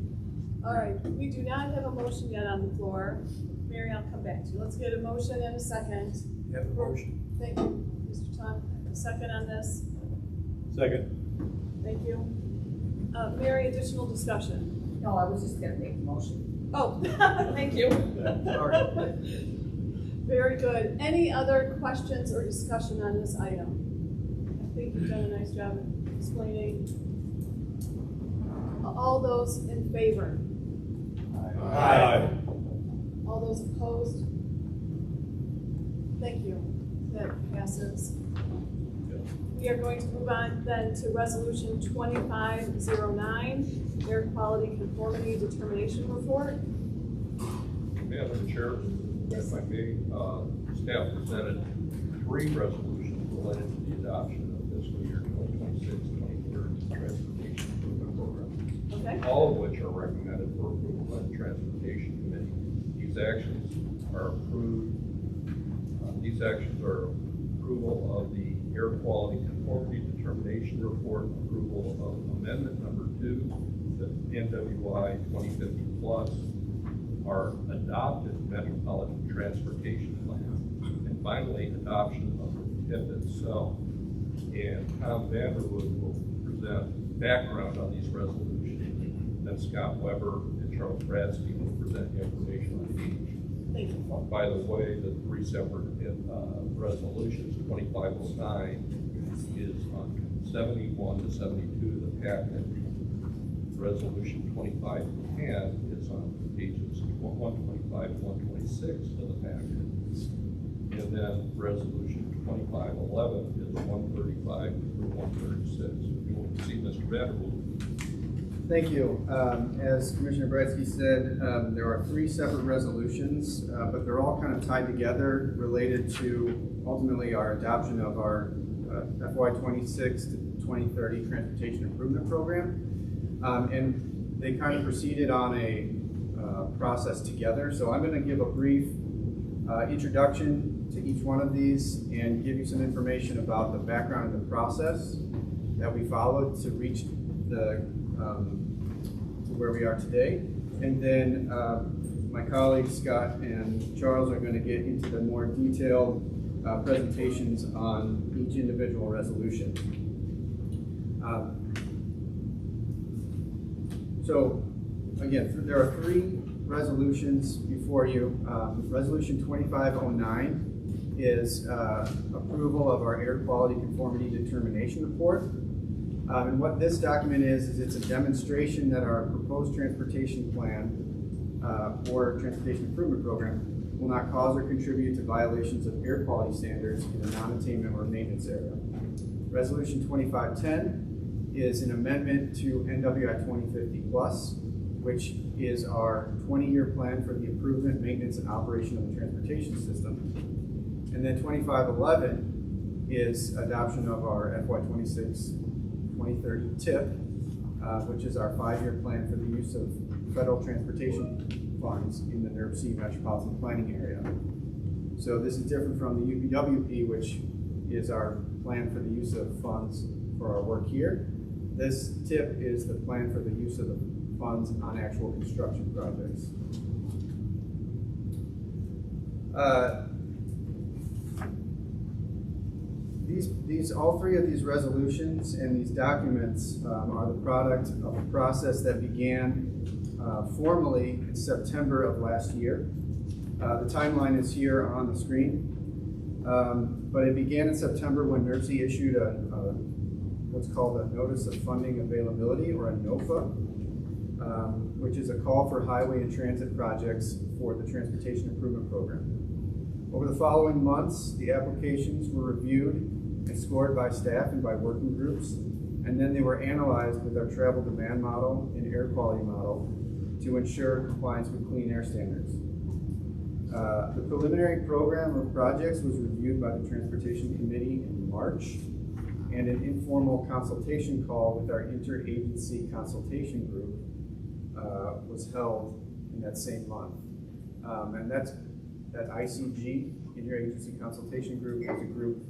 all right, we do not have a motion yet on the floor. Mary, I'll come back to you. Let's get a motion and a second. You have a motion. Thank you, Mr. Tom. A second on this. Second. Thank you. Mary, additional discussion. No, I was just gonna make a motion. Oh, thank you. Sorry. Very good. Any other questions or discussion on this item? I think you've done a nice job of explaining. All those in favor? Aye. All those opposed? Thank you. That passes. We are going to move on then to Resolution 2509, Air Quality Conformity Determination Report. Madam Chair, if I may, staff presented 3 resolutions related to the adoption of fiscal year 2026-2030 Transportation Improvement Program. Okay. All of which are recommended for approval by the Transportation Committee. These actions are approved. These actions are approval of the Air Quality Conformity Determination Report, approval of Amendment Number 2, the NWI 2050 Plus, our adopted Metropolitan Transportation Plan, and finally, adoption of the TIP itself. And Tom Vanderwood will present background on these resolutions, then Scott Weber and Charles Bradsky will present information on each. Thank you. By the way, the 3 separate resolutions, 2509 is on 71 to 72 of the packet. Resolution 2510 is on pages 125 to 126 of the packet. And then resolution 2511 is 135 through 136. If you want to see Mr. Vanderwood. Thank you. As Commissioner Bradsky said, there are 3 separate resolutions, but they're all kind of tied together related to ultimately our adoption of our FY26 to 2030 Transportation Improvement Program. And they kind of proceeded on a process together. So I'm going to give a brief introduction to each one of these and give you some information about the background and the process that we followed to reach the to where we are today. And then my colleagues Scott and Charles are going to get into the more detailed presentations on each individual resolution. So again, there are 3 resolutions before you. Resolution 2509 is approval of our Air Quality Conformity Determination Report. And what this document is it's a demonstration that our proposed transportation plan or transportation improvement program will not cause or contribute to violations of air quality standards in a non-attainment or maintenance area. Resolution 2510 is an amendment to NWI 2050 Plus, which is our 20-year plan for the improvement, maintenance, and operation of the transportation system. And then 2511 is adoption of our FY26 2030 TIP, which is our 5-year plan for the use of federal transportation funds in the NERC metropolitan planning area. So this is different from the UPWP, which is our plan for the use of funds for our work here. This TIP is the plan for the use of the funds on actual construction projects. All three of these resolutions and these documents are the product of a process that began formally in September of last year. The timeline is here on the screen, but it began in September when NERC issued what's called a Notice of Funding Availability, or a NOFA, which is a call for highway and transit projects for the Transportation Improvement Program. Over the following months, the applications were reviewed and scored by staff and by working groups, and then they were analyzed with our travel demand model and air quality model to ensure compliance with clean air standards. The preliminary program of projects was reviewed by the Transportation Committee in March, and an informal consultation call with our interagency consultation group was held in that same month. And that ICG, Interagency Consultation Group, is a group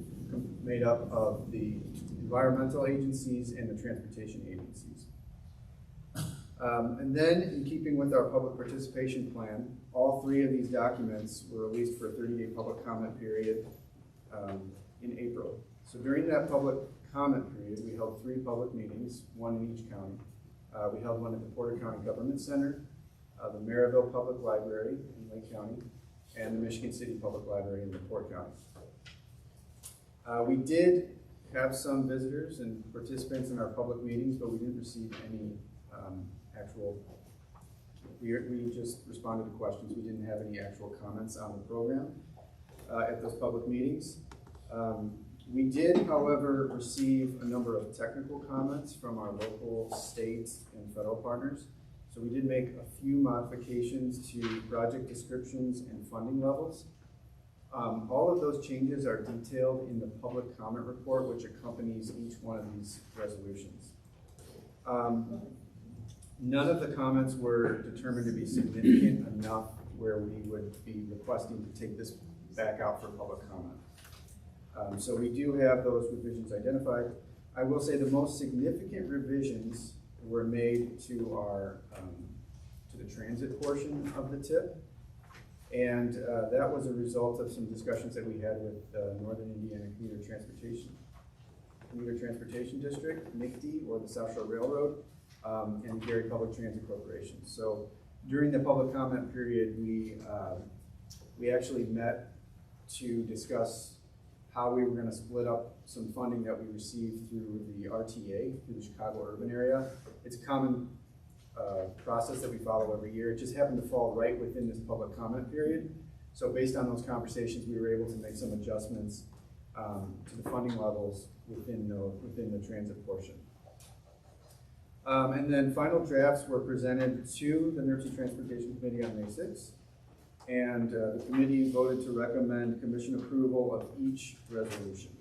made up of the environmental agencies and the transportation agencies. And then, in keeping with our public participation plan, all three of these documents were released for a 30-day public comment period in April. So during that public comment period, we held 3 public meetings, one in each county. We held one at the Porter County Government Center, the Maryville Public Library in Lake County, and the Michigan City Public Library in LaPorte County. We did have some visitors and participants in our public meetings, but we didn't receive any we just responded to questions. We didn't have any actual comments on the program at those public meetings. We did, however, receive a number of technical comments from our local, state, and federal partners. So we did make a few modifications to project descriptions and funding levels. All of those changes are detailed in the public comment report, which accompanies each one of these resolutions. None of the comments were determined to be significant enough where we would be requesting to take this back out for public comment. So we do have those revisions identified. I will say the most significant revisions were made to our to the transit portion of the TIP, and that was a result of some discussions that we had with Northern Indiana Commuter Transportation District, NICD, or the South Shore Railroad, and Gary Public Transit Corporation. So during the public comment period, we actually met to discuss how we were going to split up some funding that we received through the RTA, through the Chicago urban area. It's a common process that we follow every year. It just happened to fall right within this public comment period. So based on those conversations, we were able to make some adjustments to the funding levels within the transit portion. And then final drafts were presented to the NERC Transportation Committee on May 6th. And the committee voted to recommend commission approval of each resolution.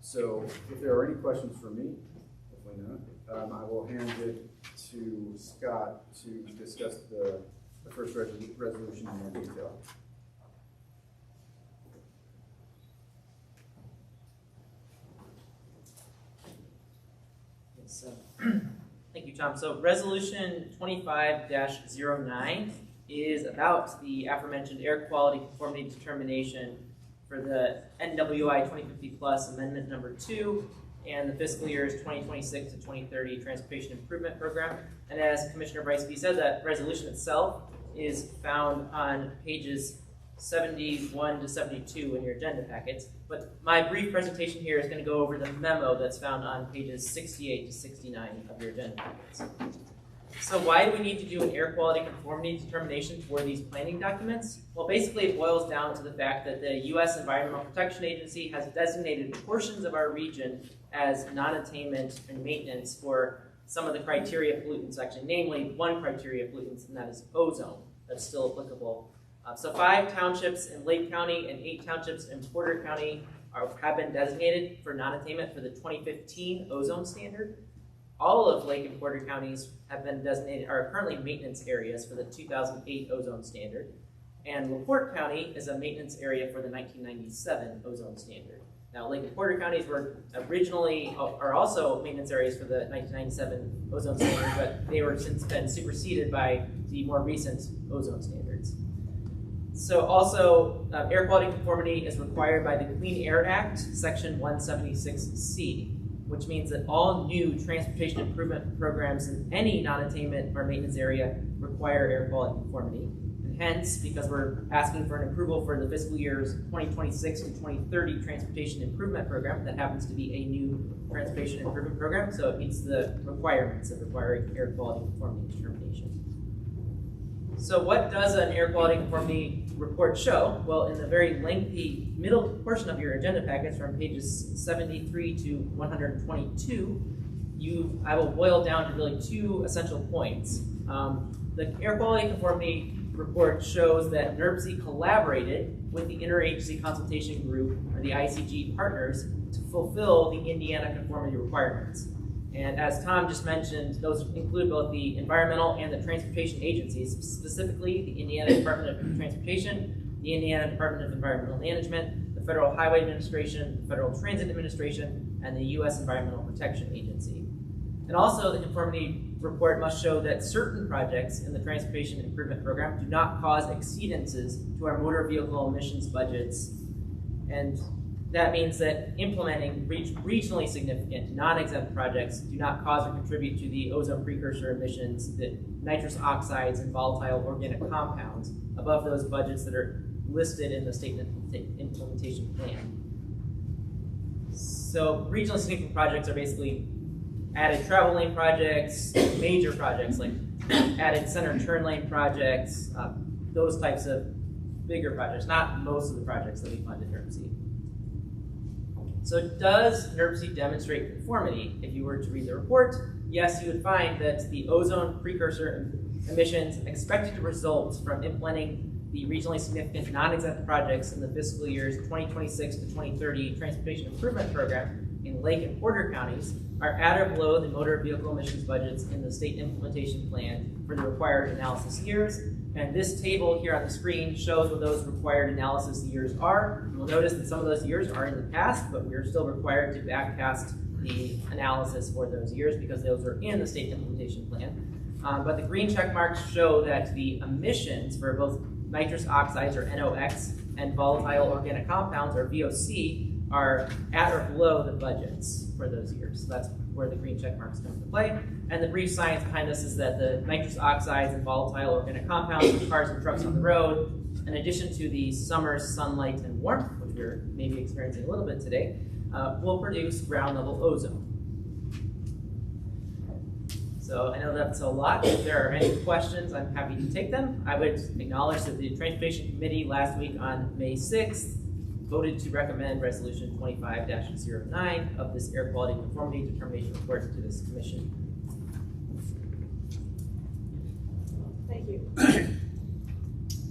So if there are any questions for me, hopefully not, I will hand it to Scott to discuss the first resolution in more detail. So, thank you, Tom. So resolution 25-09 is about the aforementioned air quality conformity determination for the NWI 2050 Plus Amendment number 2 and the fiscal years 2026 to 2030 Transportation Improvement Program. And as Commissioner Breitsky said, that resolution itself is found on pages 71 to 72 in your agenda packets. But my brief presentation here is going to go over the memo that's found on pages 68 to 69 of your agenda packets. So why do we need to do an air quality conformity determination for these planning documents? Well, basically it boils down to the fact that the U.S. Environmental Protection Agency has designated portions of our region as non-attainment and maintenance for some of the criteria pollutants, actually, namely one criteria pollutants, and that is ozone. That's still applicable. So 5 townships in Lake County and 8 townships in Porter County have been designated for non-attainment for the 2015 ozone standard. all of Lake and Porter counties have been designated, are currently maintenance areas for the 2008 ozone standard. And LaPorte County is a maintenance area for the 1997 ozone standard. Now, Lake and Porter counties were originally, are also maintenance areas for the 1997 ozone standard, but they were since been superseded by the more recent ozone standards. So also, air quality conformity is required by the Clean Air Act, Section 176C, which means that all new transportation improvement programs in any non-attainment or maintenance area require air quality conformity. And hence, because we're asking for an approval for the fiscal years 2026 to 2030 transportation improvement program, that happens to be a new transportation improvement program, so it meets the requirements of requiring air quality conformity determination. So what does an air quality conformity report show? Well, in the very lengthy middle portion of your agenda packets from pages 73 to 122, I will boil down to really two essential points. The air quality conformity report shows that NERC collaborated with the Interagency Consultation Group, or the ICG partners, to fulfill the Indiana conformity requirements. And as Tom just mentioned, those include both the environmental and the transportation agencies, specifically the Indiana Department of Transportation, the Indiana Department of Environmental Management, the Federal Highway Administration, the Federal Transit Administration, and the U.S. Environmental Protection Agency. And also, the conformity report must show that certain projects in the Transportation Improvement Program do not cause exceedances to our motor vehicle emissions budgets. And that means that implementing regionally significant non-exempt projects do not cause or contribute to the ozone precursor emissions, the nitrous oxides and volatile organic compounds above those budgets that are listed in the state implementation plan. So regionally significant projects are basically added travel lane projects, major projects like added center turn lane projects, those types of bigger projects, not most of the projects that we fund at NERC. So does NERC demonstrate conformity? If you were to read the report, yes, you would find that the ozone precursor emissions expected to result from implementing the regionally significant non-exempt projects in the fiscal years 2026 to 2030 Transportation Improvement Program in Lake and Porter counties are at or below the motor vehicle emissions budgets in the state implementation plan for the required analysis years. And this table here on the screen shows what those required analysis years are. You'll notice that some of those years are in the past, but we're still required to backcast the analysis for those years because those are in the state implementation plan. But the green check marks show that the emissions for both nitrous oxides, or NOx, and volatile organic compounds, or VOC, are at or below the budgets for those years. So that's where the green check marks come into play. And the brief science behind this is that the nitrous oxides and volatile organic compounds in cars and trucks on the road, in addition to the summer sunlight and warmth, which we're maybe experiencing a little bit today, will produce ground level ozone. So I know that's a lot. If there are any questions, I'm happy to take them. I would acknowledge that the Transportation Committee last week on May 6th voted to recommend Resolution 25-09 of this air quality conformity determination report to this commission. Thank you.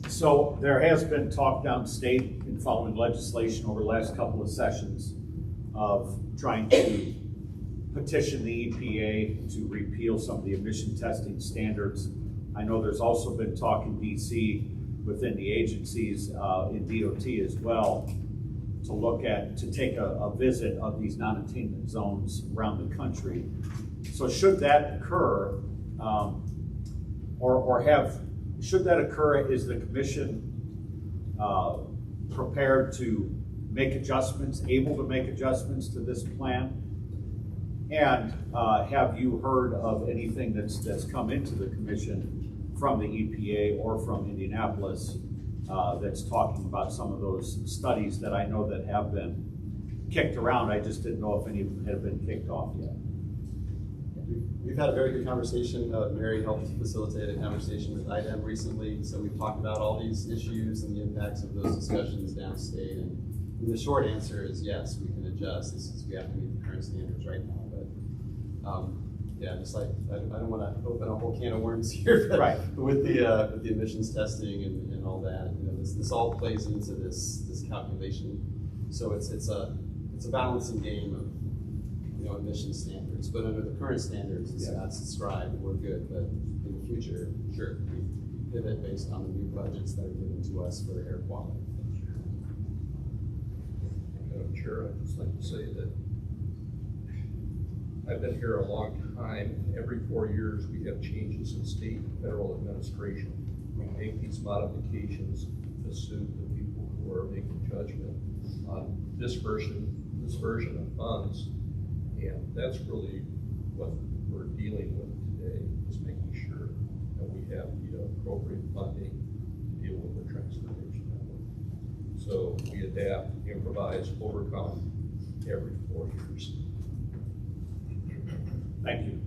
So there has been talk downstate in following legislation over the last couple of sessions of trying to petition the EPA to repeal some of the emission testing standards. I know there's also been talk in DC within the agencies in DOT as well to take a visit of these non-attainment zones around the country. So should that occur, should that occur, is the commission prepared to make adjustments, able to make adjustments to this plan? And have you heard of anything that's come into the commission from the EPA or from Indianapolis that's talking about some of those studies that I know that have been kicked around? I just didn't know if any of them had been kicked off yet. We've had a very good conversation. Mary helped facilitate a conversation with IDEM recently, so we've talked about all these issues and the impacts of those discussions downstate. And the short answer is yes, we can adjust. We have to meet the current standards right now. Yeah, just like I don't want to open a whole can of worms here, but right. with the emissions testing and all that, this all plays into this calculation. So it's a balancing game of emission standards. standards, but under the current standards, as Scott's described, we're good, but in the future, sure, we pivot based on the new budgets that are given to us for air quality. Madam Chair, I'd just like to say that I've been here a long time. Every 4 years, we have changes in state and federal administration. We make these modifications to suit the people who are making judgment on this version of funds. And that's really what we're dealing with today, is making sure that we have the appropriate funding to deal with the transportation network. So we adapt, improvise, overcome every 4 years. Thank you.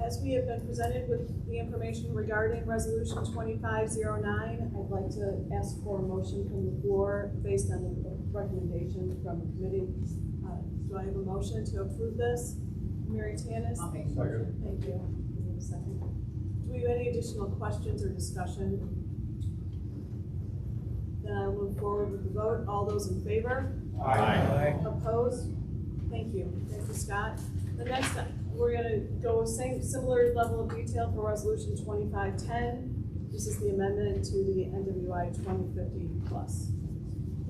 As we have been presented with the information regarding Resolution 2509, I'd like to ask for a motion from the floor based on the recommendation from the committee. Do I have a motion to approve this? Mary Tanis? Second. Thank you. Give me a second. Do we have any additional questions or discussion? Then I'll move forward with the vote. All those in favor? Aye. Opposed? Thank you. Thank you, Scott. The next time, we're gonna go similar level of detail for Resolution 2510. This is the amendment to the NWI 2050 plus.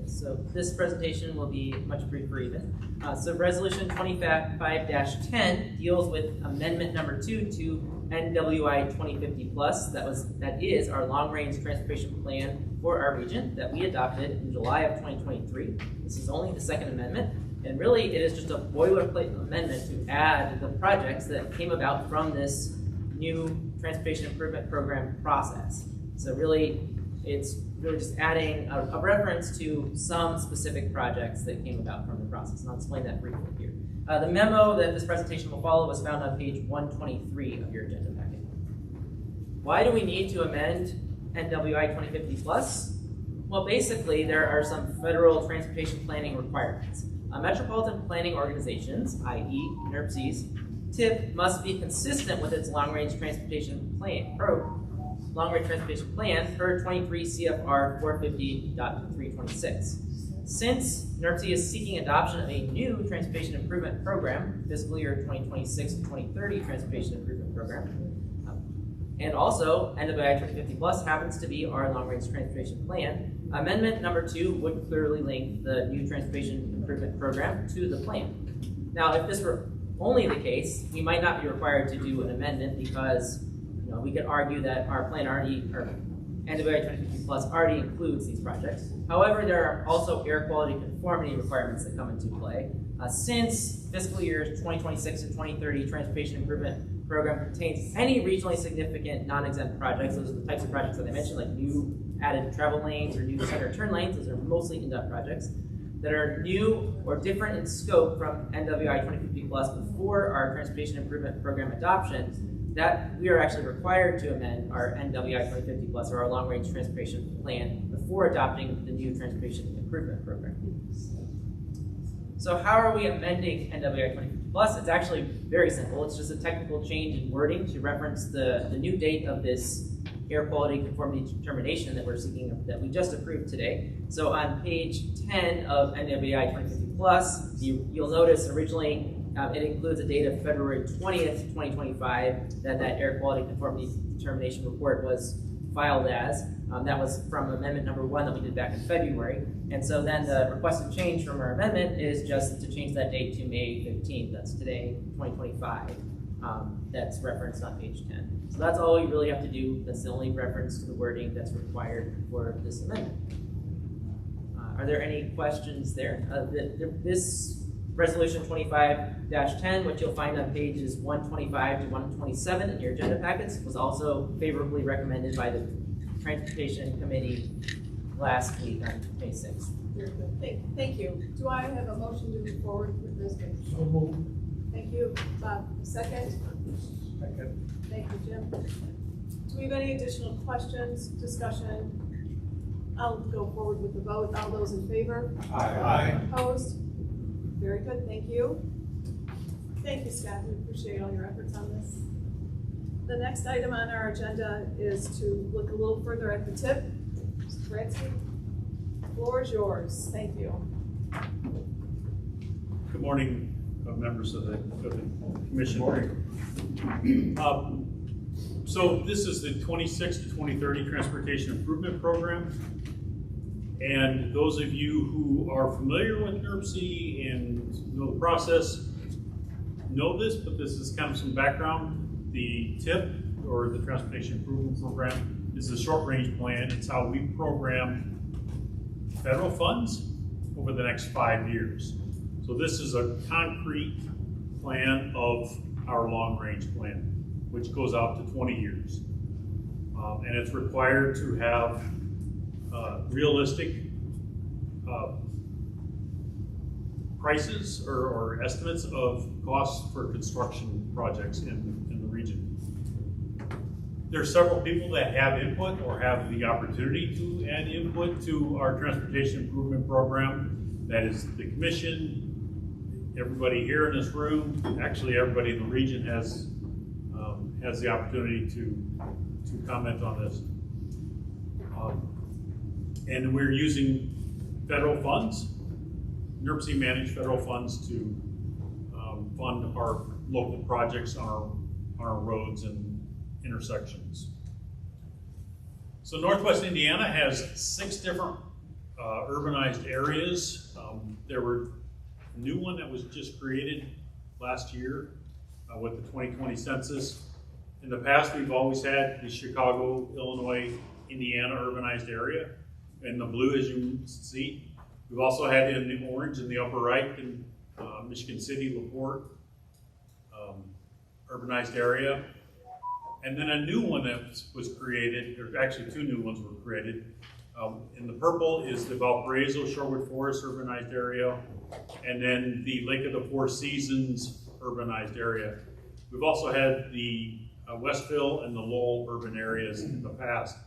So this presentation will be much briefer even. So Resolution 25-10 deals with Amendment Number 2 to NWI 2050 plus. That is our long-range transportation plan for our region that we adopted in July of 2023. This is only the second amendment, and really it is just a boilerplate amendment to add the projects that came about from this new transportation improvement program process. So really, it's really just adding a reference to some specific projects that came about from the process, and I'll explain that briefly here. The memo that this presentation will follow was found on page 123 of your agenda packet. Why do we need to amend NWI 2050 plus? Well, basically, there are some federal transportation planning requirements. Metropolitan planning organizations, i.e. NERCs, TIP must be consistent with its long-range transportation plan per 23 CFR 450.326. Since NERC is seeking adoption of a new transportation improvement program, fiscal year 2026 to 2030 transportation improvement program, and also NWI 2050 plus happens to be our long-range transportation plan, Amendment Number 2 would clearly link the new transportation improvement program to the plan. Now, if this were only the case, we might not be required to do an amendment because we could argue that our plan already, or NWI 2050 plus already includes these projects. However, there are also air quality conformity requirements that come into play. Since fiscal years 2026 and 2030 transportation improvement program contains any regionally significant non-exempt projects, those are the types of projects that I mentioned, like new added travel lanes or new center turn lanes, those are mostly NDOT projects, that are new or different in scope from NWI 2050 plus before our transportation improvement program adoption, that we are actually required to amend our NWI 2050 plus, or our long-range transportation plan, before adopting the new transportation improvement program. So how are we amending NWI 2050 plus? It's actually very simple. It's just a technical change in wording to reference the new date of this air quality conformity determination that we're seeking, that we just approved today. So on page 10 of NWI 2050 plus, you'll notice originally it includes a date of February 20th, 2025, that air quality conformity determination report was filed as. That was from Amendment Number 1 that we did back in February. And so then the requested change from our amendment is just to change that date to May 15th. That's today, 2025. That's referenced on page 10. So that's all you really have to do. That's the only reference to the wording that's required for this amendment. Are there any questions there? This Resolution 25-10, which you'll find on pages 125 to 127 in your agenda packets, was also favorably recommended by the Transportation Committee last week on May 6th. Very good. Thank you. Do I have a motion to move forward with this? So moved. Thank you. Bob, second? Second. Thank you, Jim. Do we have any additional questions, discussion? I'll go forward with the vote. All those in favor? Aye. Opposed? Very good, thank you. Thank you, Scott. We appreciate all your efforts on this. The next item on our agenda is to look a little further at the TIP. Mr. Bradsky, the floor is yours. Thank you. Good morning, members of the commission. So this is the 26 to 2030 Transportation Improvement Program. And those of you who are familiar with NERC and know the process know this, but this is kind of some background. The TIP, or the Transportation Improvement Program, is a short-range plan. It's how we program federal funds over the next 5 years. So this is a concrete plan of our long-range plan, which goes out to 20 years. And it's required to have realistic prices or estimates of costs for construction projects in the region. There are several people that have input or have the opportunity to add input to our transportation improvement program. That is the commission, everybody here in this room, actually everybody in the region has the opportunity to comment on this. And we're using federal funds, NERC managed federal funds to fund our local projects on our roads and intersections. So Northwest Indiana has 6 different urbanized areas. There were a new one that was just created last year with the 2020 census. In the past, we've always had the Chicago, Illinois, Indiana urbanized area, in the blue, as you see. We've also had in the orange in the upper right in Michigan City, LaPorte, urbanized area. And then a new one that was created, or actually 2 new ones were created. In the purple is the Valparaiso, Shorewood Forest urbanized area, and then the Lake of the Four Seasons urbanized area. We've also had the Westville and the Lowell urban areas in the past.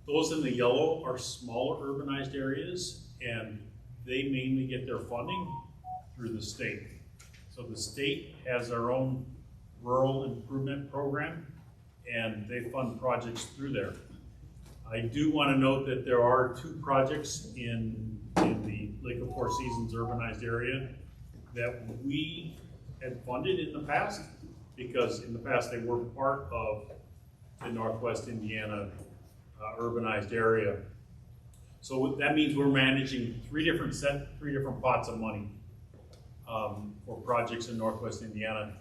Those in the yellow are smaller urbanized areas, and they mainly get their funding through the state. So the state has their own rural improvement program, and they fund projects through there. I do want to note that there are 2 projects in the Lake of Four Seasons urbanized area that we had funded in the past, because in the past they were part of the Northwest Indiana urbanized area. So that means we're managing 3 different pots of money for projects in Northwest Indiana.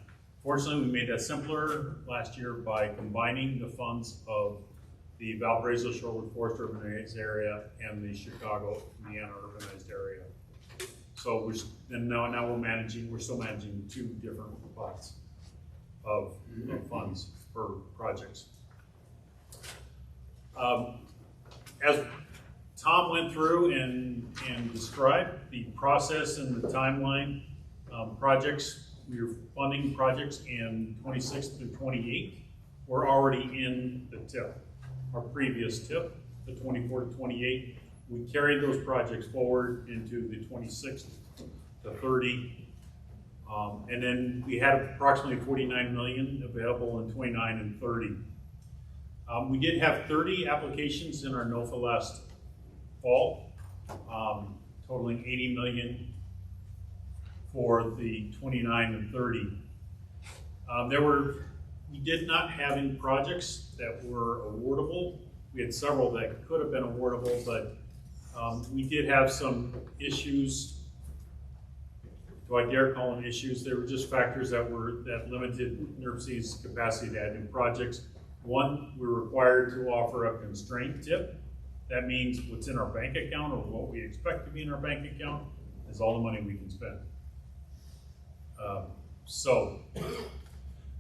Fortunately, we made that simpler last year by combining the funds of the Valparaiso Shorewood Forest urbanized area and the Chicago, Indiana urbanized area. So now we're still managing 2 different pots of funds for projects. As Tom went through and described the process and the timeline, projects, we are funding projects in 26 through 28. We're already in the TIP, our previous TIP, the 24 to 28. We carried those projects forward into the 26 to 30. And then we had approximately 49 million available in 29 and 30. We did have 30 applications in our NOFA last fall, totaling 80 million for the 29 and 30. We did not have any projects that were awardable. We had several that could have been awardable, but we did have some issues. Do I dare call them issues? They were just factors that limited NERC's capacity to add new projects. One, we're required to offer a constraint tip. That means what's in our bank account, or what we expect to be in our bank account, is all the money we can spend. So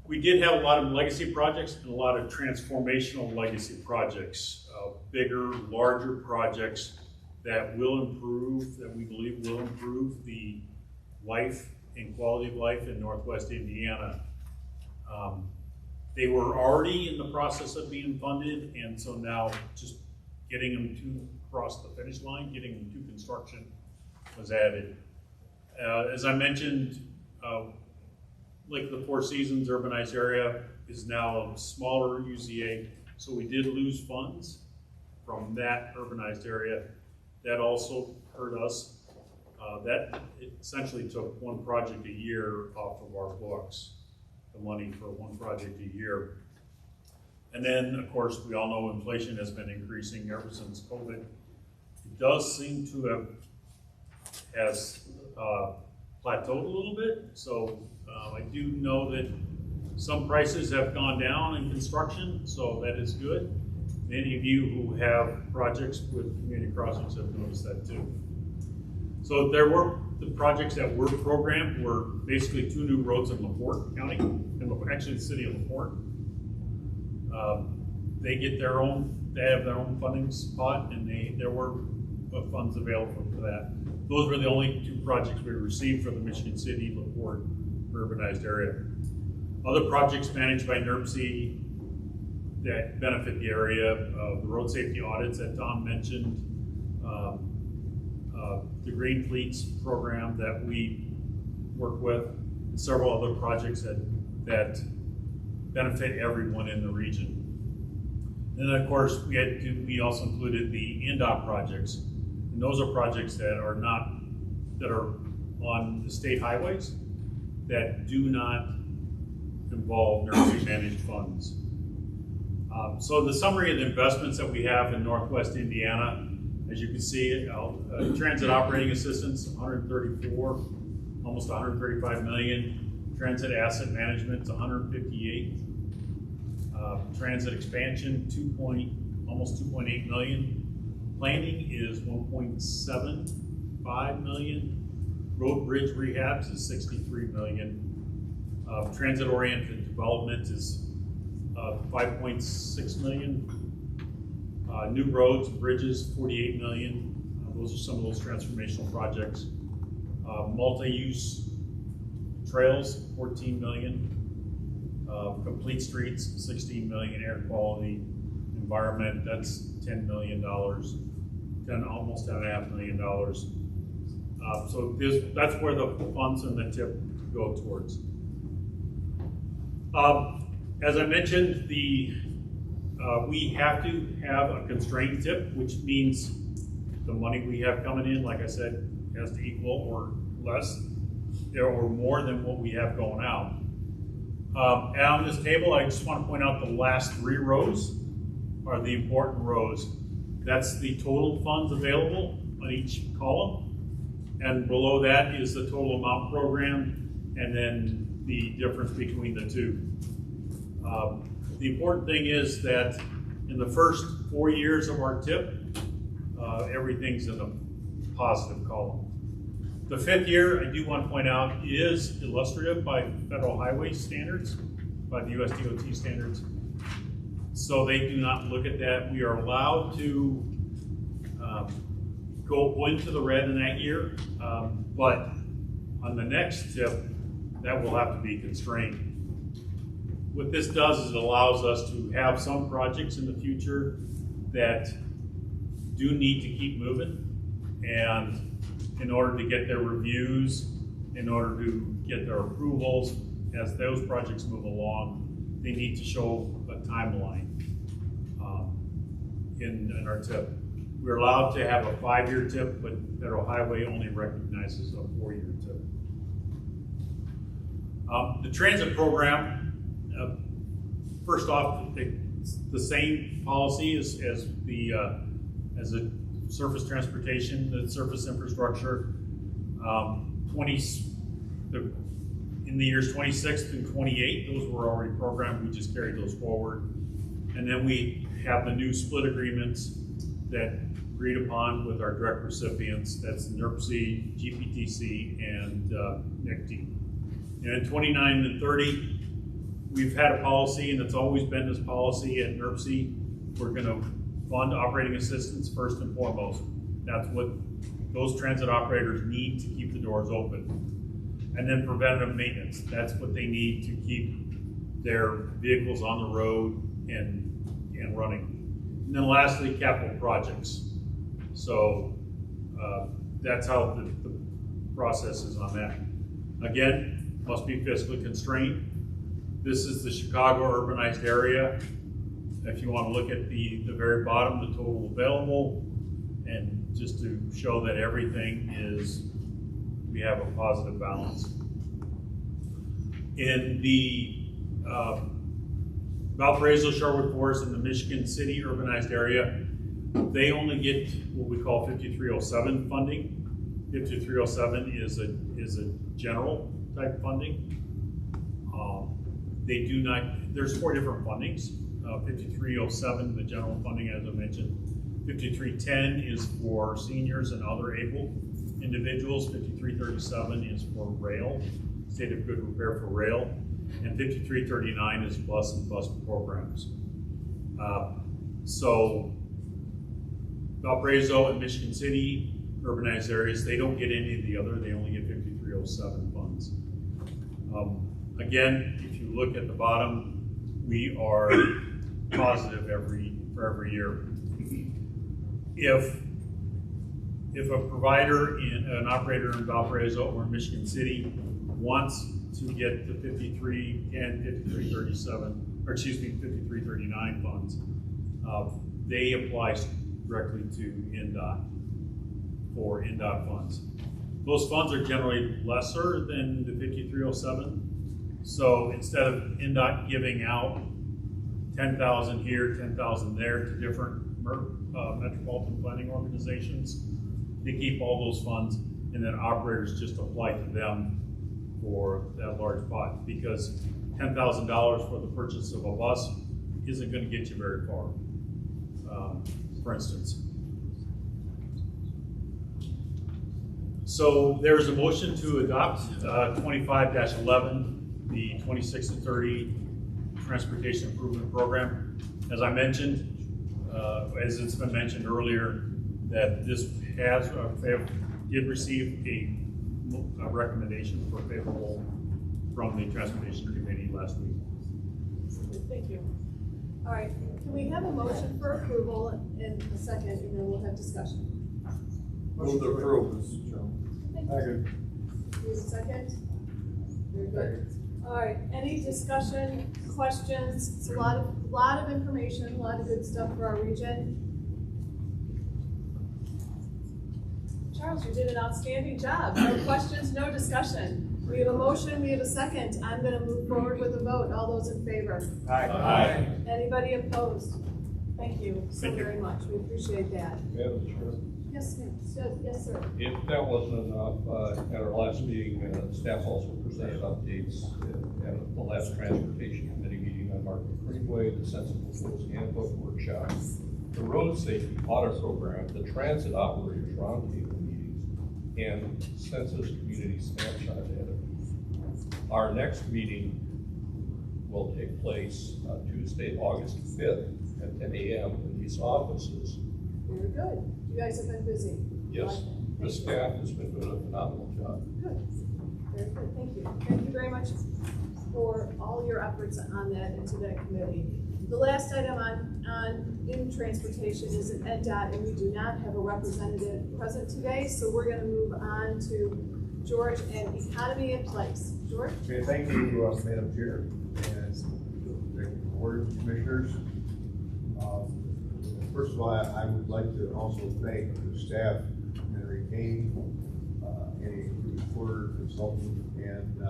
we did have a lot of legacy projects and a lot of transformational legacy projects, bigger, larger projects that will improve, that we believe will improve the life and quality of life in Northwest Indiana. They were already in the process of being funded, and so now just getting them to cross the finish line, getting them to construction was added. As I mentioned, Lake of the Four Seasons urbanized area is now a smaller UZA, so we did lose funds from that urbanized area. That also hurt us. That essentially took one project a year off of our books, the money for one project a year. And then, of course, we all know inflation has been increasing ever since COVID. It does seem to has plateaued a little bit. So I do know that some prices have gone down in construction, so that is good. Many of you who have projects with community crossings have noticed that too. So there were the projects that were programmed were basically 2 new roads in LaPorte County, and actually the city of LaPorte. They get their own, they have their own funding spot, and there were funds available for that. Those were the only 2 projects we received for the Michigan City LaPorte urbanized area. Other projects managed by NERC that benefit the area, the road safety audits that Tom mentioned, the Green Fleets program that we work with, and several other projects that benefit everyone in the region. And then of course, we also included the NDOT projects, and those are projects that are on the state highways that do not involve NERC managed funds. So the summary of the investments that we have in Northwest Indiana, as you can see, transit operating assistance, 134, almost 135 million. Transit asset management, 158. Transit expansion, almost 2.8 million. Planning is 1.75 million. Road bridge rehabs is 63 million. Transit-oriented development is 5.6 million. New roads and bridges, 48 million. Those are some of those transformational projects. Multi-use trails, 14 million. Complete streets, 16 million. Air quality, environment, that's $10 million. Almost $10.5 million. So that's where the funds in the TIP go towards. As I mentioned, we have to have a constrained TIP, which means the money we have coming in, like I said, has to equal or less or more than what we have going out. And on this table, I just want to point out the last 3 rows are the important rows. That's the total funds available on each column. And below that is the total amount programmed, and then the difference between the 2. The important thing is that in the first 4 years of our TIP, everything's in the positive column. The 5th year, I do want to point out, is illustrative by federal highway standards, by the US DOT standards. So they do not look at that. We are allowed to go into the red in that year, but on the next TIP, that will have to be constrained. What this does is it allows us to have some projects in the future that do need to keep moving, and in order to get their reviews, in order to get their approvals, as those projects move along, they need to show a timeline in our TIP. We're allowed to have a 5-year TIP, but Federal Highway only recognizes a 4-year TIP. The transit program, first off, it's the same policy as the surface transportation, the surface infrastructure. In the years 26 through 28, those were already programmed. We just carried those forward. And then we have the new split agreements that agreed upon with our direct recipients. That's NERC, GPTC, and NICD. And in 29 and 30, we've had a policy, and it's always been this policy at NERC. We're going to fund operating assistance first and foremost. That's what those transit operators need to keep the doors open. And then preventative maintenance. That's what they need to keep their vehicles on the road and running. And then lastly, capital projects. So that's how the process is on that. Again, must be fiscally constrained. This is the Chicago urbanized area. If you want to look at the very bottom, the total available, and just to show that everything is we have a positive balance. In the Valparaiso, Sherwood Forest, and the Michigan City urbanized area, they only get what we call 5307 funding. 5307 is a general type funding. They do not, there's 4 different fundings. 5307, the general funding, as I mentioned. 5310 is for seniors and other able individuals. 5337 is for rail, state of good repair for rail. And 5339 is bus and bus programs. So Valparaiso and Michigan City, urbanized areas, they don't get any of the other, they only get 5307 funds. Again, if you look at the bottom, we are positive for every year. If a provider, an operator in Valparaiso or Michigan City wants to get the 5310, 5337, or excuse me, 5339 funds, they apply directly to NDOT for NDOT funds. Those funds are generally lesser than the 5307. So instead of NDOT giving out 10,000 here, 10,000 there to different metropolitan planning organizations, they keep all those funds, and then operators just apply to them for that large pot, because $10,000 for the purchase of a bus isn't going to get you very far, for instance. So there's a motion to adopt 25-11, the 26 and 30 Transportation Improvement Program. As I mentioned, as it's been mentioned earlier, that this has did receive a recommendation for favorable from the Transportation Committee last week. Thank you. All right, can we have a motion for approval in a second, and then we'll have discussion? Move to approve, Mr. Chairman. Second. Very good. All right, any discussion, questions? It's a lot of information, a lot of good stuff for our region. Charles, you did an outstanding job. No questions, no discussion. We have a motion, we have a second. I'm going to move forward with a vote. All those in favor? Aye. Anybody opposed? Thank you so very much. We appreciate that. Madam Chair, Yes, ma'am. Yes, sir. if that wasn't enough, at our last meeting, staff also presented updates at the last Transportation Committee meeting on Market Greenway, the Sensible Schools Handbook Workshop, the Road Safety Audit Program, the Transit Operators Roundtable meetings, and Census Community Snapshot Data. Our next meeting will take place Tuesday, August 5th at 10 a.m. in these offices. Very good. You guys have been busy. Yes, the staff has been doing a phenomenal job. Good. Very good. Thank you. Thank you very much for all your efforts on that and to that committee. The last item in transportation is an NDOT, and we do not have a representative present today, so we're going to move on to George and Economy in Place. George? Okay, thank you, Madam Chair, and the board commissioners. First of all, I would like to also thank the staff, Henry Kane, any reporter, consultant, and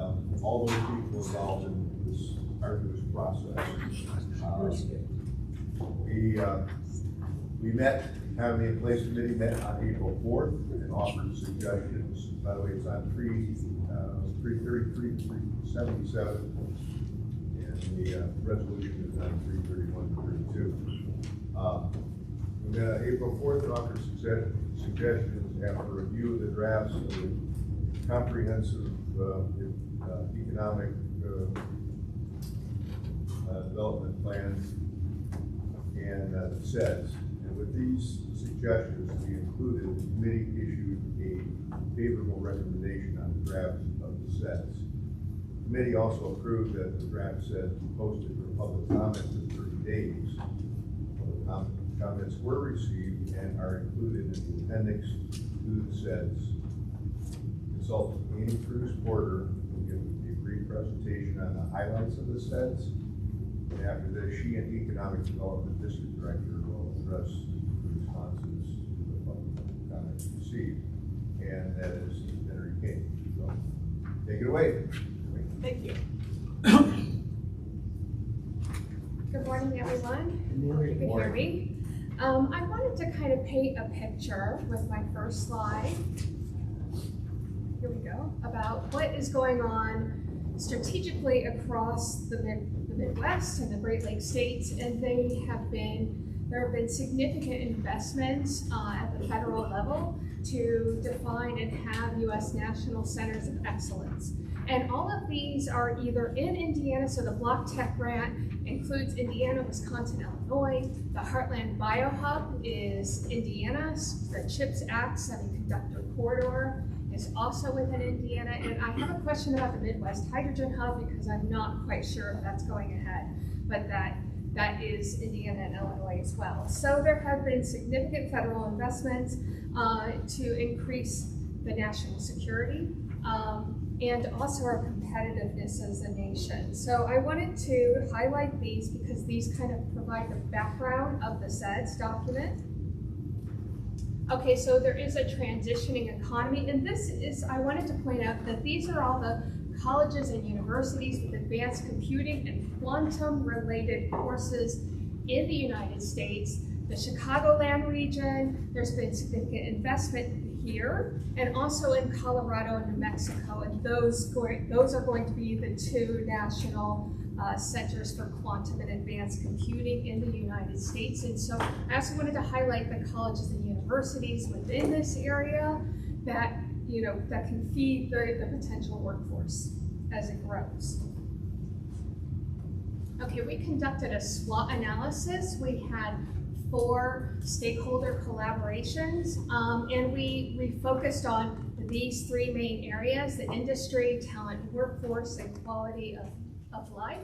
all those people involved in this arduous process. We met, Economy in Place Committee met on April 4th and offered suggestions. By the way, it's on 333, 377, and the resolution is on 331, 32. April 4th, offered suggestions after review of the drafts of the comprehensive economic development plan and SEDS. And with these suggestions, we included, the committee issued a favorable recommendation on the draft of the SEDS. The committee also approved that the draft SEDS be posted for public comment for 30 days. Public comments were received and are included in the appendix to the SEDS. Consultant Amy Cruz Porter will give a brief presentation on the highlights of the SEDS. And after this, she and Economic Development District Director will address the responses to the public comments received. And that is Henry King. So, take it away. Thank you. Good morning, everyone. Hope you can hear me. I wanted to kind of paint a picture with my first slide. Here we go, about what is going on strategically across the Midwest and the Great Lakes states, and there have been significant investments at the federal level to define and have U.S. National Centers of Excellence. And all of these are either in Indiana, so the Block Tech grant includes Indiana, Wisconsin, Illinois. The Heartland BioHub is Indiana. The CHIPS Act Semiconductor Corridor is also within Indiana. And I have a question about the Midwest Hydrogen Hub because I'm not quite sure if that's going ahead, but that is Indiana and Illinois as well. So there have been significant federal investments to increase the national security and also our competitiveness as a nation. So I wanted to highlight these because these kind of provide the background of the SEDS document. Okay, so there is a transitioning economy, and this is, I wanted to point out that these are all the colleges and universities with advanced computing and quantum-related courses in the United States. The Chicagoland region, there's been significant investment here, and also in Colorado and New Mexico, and those are going to be the two national centers for quantum and advanced computing in the United States. And so I also wanted to highlight the colleges and universities within this area that that can feed the potential workforce as it grows. Okay, we conducted a SWOT analysis. We had 4 stakeholder collaborations, and we focused on these 3 main areas: the industry, talent, workforce, and quality of life.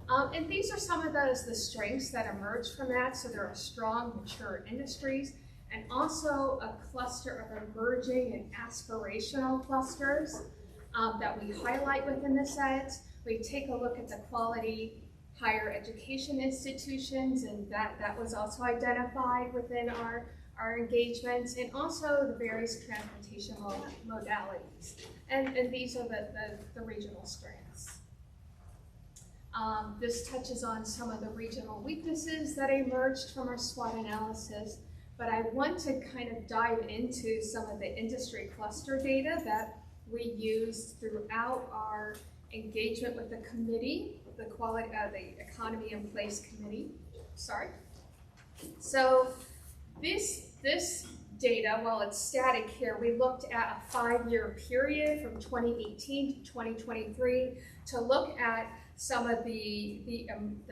And these are some of the strengths that emerged from that. So there are strong, mature industries, and also a cluster of emerging and aspirational clusters that we highlight within the SEDS. We take a look at the quality higher education institutions, and that was also identified within our engagements, and also the various transportation modalities. And these are the regional strengths. This touches on some of the regional weaknesses that emerged from our SWOT analysis, but I want to kind of dive into some of the industry cluster data that we used throughout our engagement with the committee, the Economy in Place Committee. Sorry. So this data, while it's static here, we looked at a 5-year period from 2018 to 2023 to look at some of the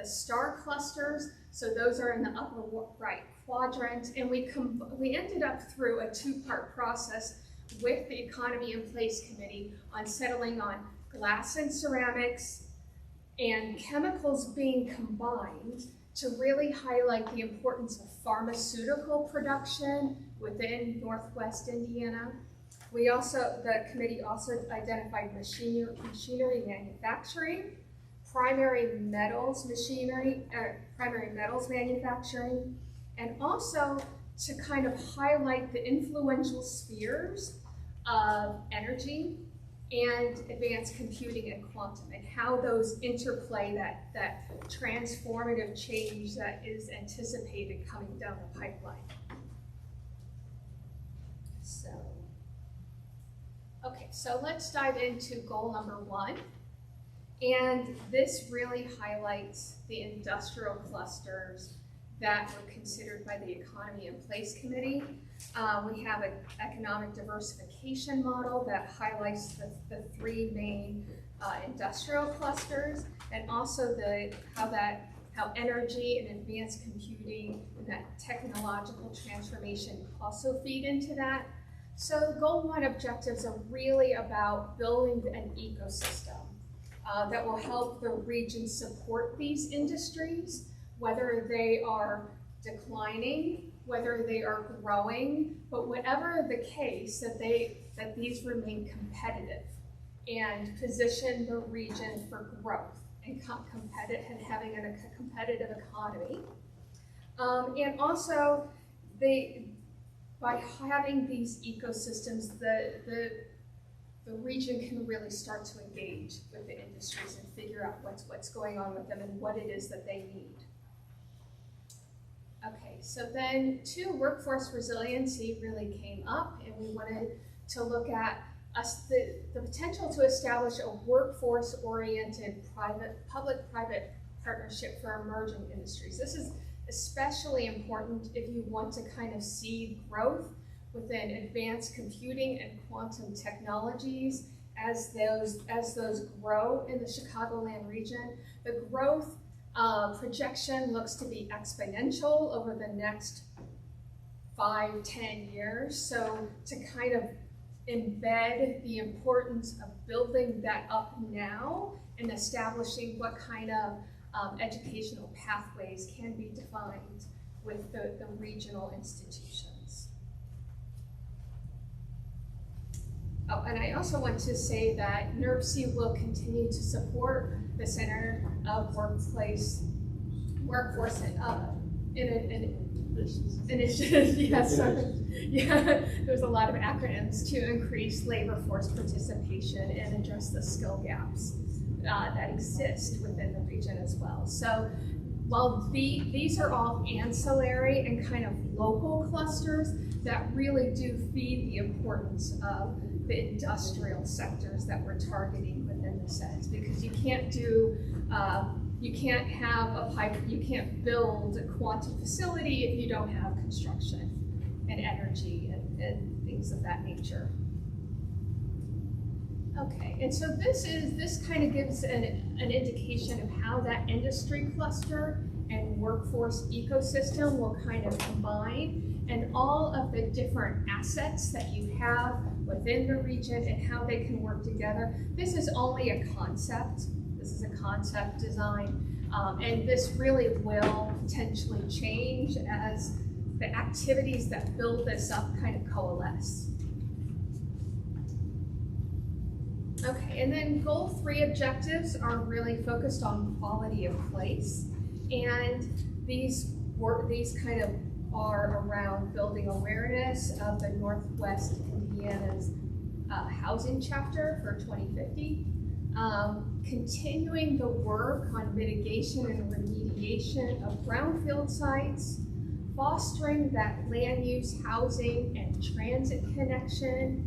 star clusters. So those are in the upper right quadrant, and we ended up through a 2-part process with the Economy in Place Committee on settling on glass and ceramics and chemicals being combined to really highlight the importance of pharmaceutical production within Northwest Indiana. The committee also identified machinery manufacturing, primary metals manufacturing, and also to kind of highlight the influential spheres of energy and advanced computing and quantum, and how those interplay that transformative change that is anticipated coming down the pipeline. So let's dive into goal number 1. And this really highlights the industrial clusters that were considered by the Economy in Place Committee. We have an economic diversification model that highlights the 3 main industrial clusters, and also how energy and advanced computing and that technological transformation also feed into that. So Goal 1 objectives are really about building an ecosystem that will help the region support these industries, whether they are declining, whether they are growing, but whatever the case, that these remain competitive and position the region for growth and having a competitive economy. And also, by having these ecosystems, the the region can really start to engage with the industries and figure out what's going on with them and what it is that they need. Okay, so then too, workforce resiliency really came up, and we wanted to look at the potential to establish a workforce-oriented public-private partnership for emerging industries. This is especially important if you want to kind of see growth within advanced computing and quantum technologies as those grow in the Chicagoland region. The growth projection looks to be exponential over the next 5-10 years. So to kind of embed the importance of building that up now and establishing what kind of educational pathways can be defined with the regional institutions. Oh, and I also want to say that NERC will continue to support the Center of Workforce Initiative. Yes, yeah, there's a lot of acronyms to increase labor force participation and address the skill gaps that exist within the region as well. So while these are all ancillary and kind of local clusters that really do feed the importance of the industrial sectors that we're targeting within the SEDS, because you can't do, you can't build a quantum facility if you don't have construction and energy and things of that nature. Okay, and so this kind of gives an indication of how that industry cluster and workforce ecosystem will kind of combine, and all of the different assets that you have within the region and how they can work together. This is only a concept. This is a concept design, and this really will potentially change as the activities that build this up kind of coalesce. Okay, and then goal 3 objectives are really focused on quality of place, and these kind of are around building awareness of the Northwest Indiana's housing chapter for 2050, continuing the work on mitigation and remediation of brownfield sites, fostering that land use, housing, and transit connection.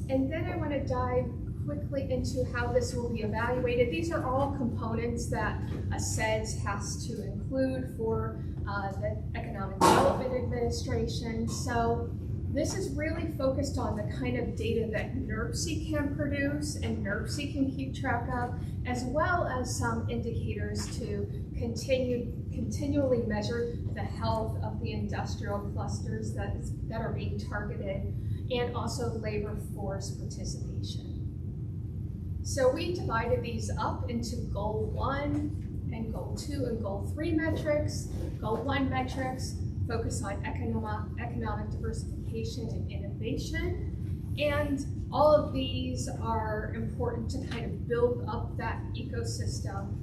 And then I want to dive quickly into how this will be evaluated. These are all components that a SEDS has to include for the Economic Development Administration. So this is really focused on the kind of data that NERC can produce and NERC can keep track of, as well as some indicators to continually measure the health of the industrial clusters that are being targeted, and also labor force participation. So we divided these up into Goal 1 and Goal 2 and Goal 3 metrics. Goal 1 metrics focus on economic diversification and innovation. And all of these are important to kind of build up that ecosystem.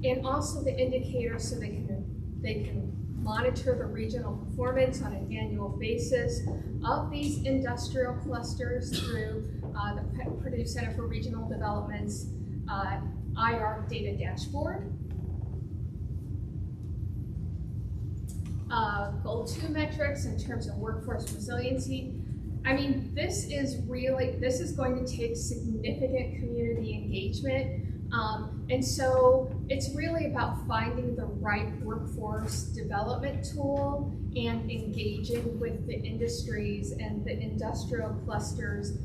And also the indicators so they can monitor the regional performance on an annual basis of these industrial clusters through the Purdue Center for Regional Development's IR data dashboard. Goal 2 metrics in terms of workforce resiliency. I mean, this is going to take significant community engagement. And so it's really about finding the right workforce development tool and engaging with the industries and the industrial clusters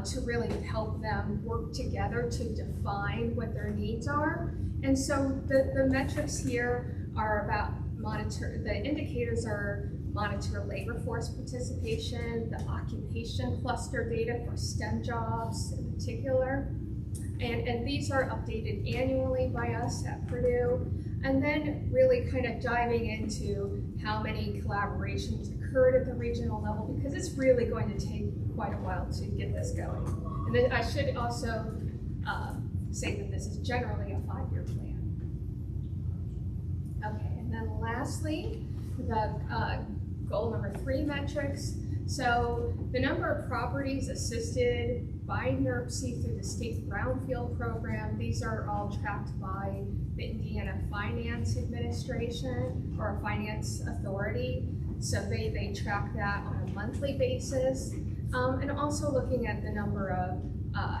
to really help them work together to define what their needs are. And so the metrics here are about the indicators are monitor labor force participation, the occupation cluster data for STEM jobs in particular. And these are updated annually by us at Purdue. And then really kind of diving into how many collaborations occurred at the regional level, because it's really going to take quite a while to get this going. And then I should also say that this is generally a 5-year plan. Okay, and then lastly, the goal number 3 metrics. So the number of properties assisted by NERC through the state brownfield program, these are all tracked by the Indiana Finance Administration or Finance Authority. So they track that on a monthly basis. And also looking at the number of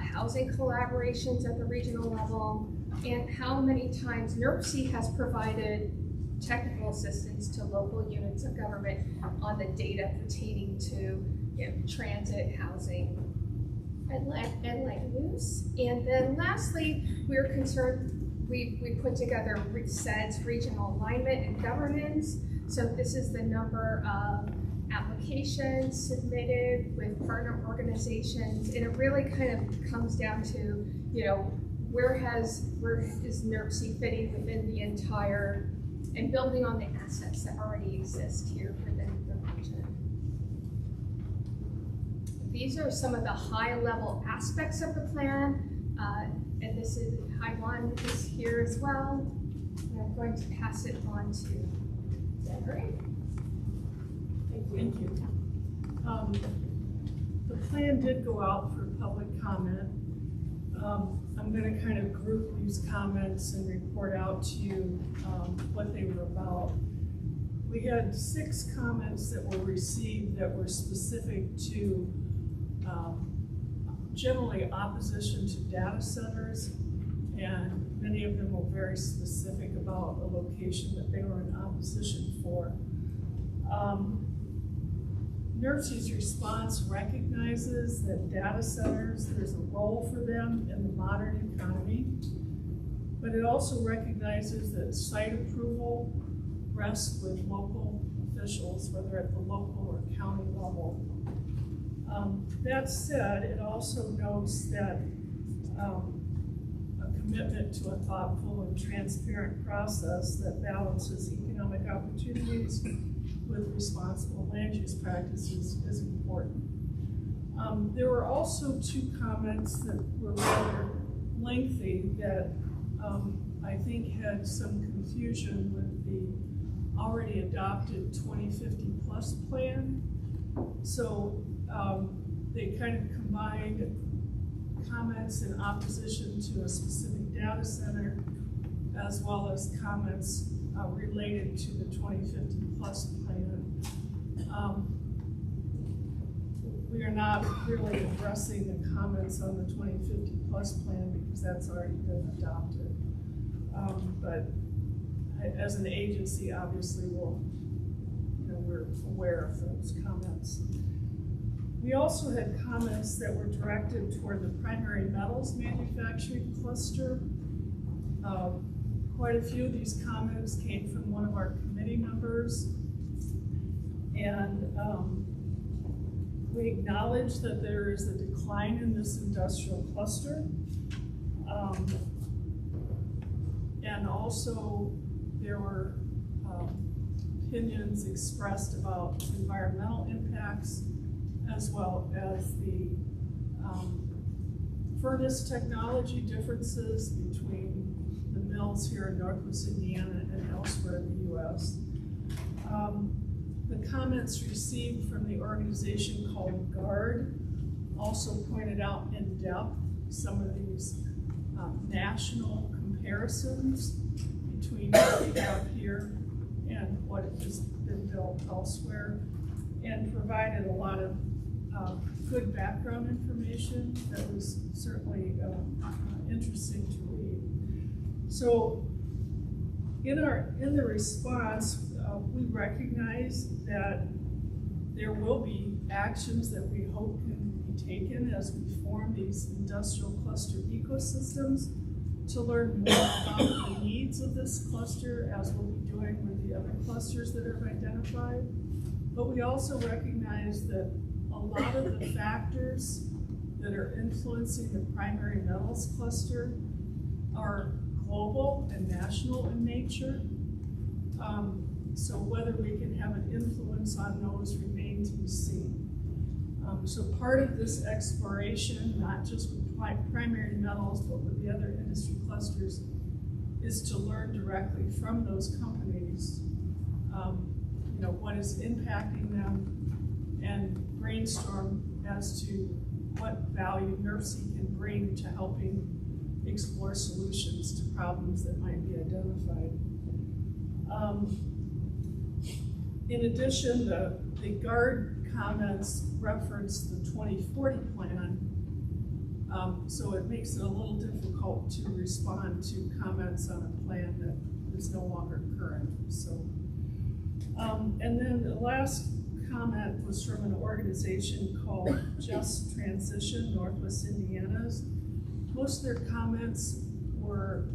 housing collaborations at the regional level and how many times NERC has provided technical assistance to local units of government on the data pertaining to transit, housing, and land use. And then lastly, we're concerned, we put together SEDS, Regional Alignment and Governance. So this is the number of applications submitted with partner organizations, and it really kind of comes down to, where is NERC fitting within the entire, and building on the assets that already exist here within the region. These are some of the high-level aspects of the plan, and this is Haiwan is here as well. And I'm going to pass it on to Deborah. Thank you. The plan did go out for public comment. I'm going to kind of group these comments and report out to you what they were about. We had 6 comments that were received that were specific to generally opposition to data centers, and many of them were very specific about a location that they were in opposition for. NERC's response recognizes that data centers, there's a role for them in the modern economy, but it also recognizes that site approval rests with local officials, whether at the local or county level. That said, it also notes that a commitment to a thoughtful and transparent process that balances economic opportunities with responsible land use practices is important. There were also 2 comments that were rather lengthy that I think had some confusion with the already adopted 2050 plus plan. So they kind of combined comments in opposition to a specific data center as well as comments related to the 2050 plus plan. We are not really addressing the comments on the 2050 plus plan because that's already been adopted. But as an agency, obviously, we're aware of those comments. We also had comments that were directed toward the primary metals manufacturing cluster. Quite a few of these comments came from one of our committee members. And we acknowledge that there is a decline in this industrial cluster. And also there were opinions expressed about environmental impacts as well as the furnace technology differences between the mills here in Northwest Indiana and elsewhere in the U.S. The comments received from the organization called GUARD also pointed out in depth some of these national comparisons between what we have here and what has been built elsewhere, and provided a lot of good background information that was certainly interesting to read. So in the response, we recognize that there will be actions that we hope can be taken as we form these industrial cluster ecosystems to learn more about the needs of this cluster, as we'll be doing with the other clusters that are identified. But we also recognize that a lot of the factors that are influencing the primary metals cluster are global and national in nature. So whether we can have an influence on those remain to be seen. So part of this exploration, not just with primary metals, but with the other industry clusters, is to learn directly from those companies, what is impacting them, and brainstorm as to what value NERC can bring to helping explore solutions to problems that might be identified. In addition, the GARD comments reference the 2040 plan, so it makes it a little difficult to respond to comments on a plan that is no longer current. So, and then the last comment was from an organization called Just Transition, Northwest Indiana's. Most of their comments were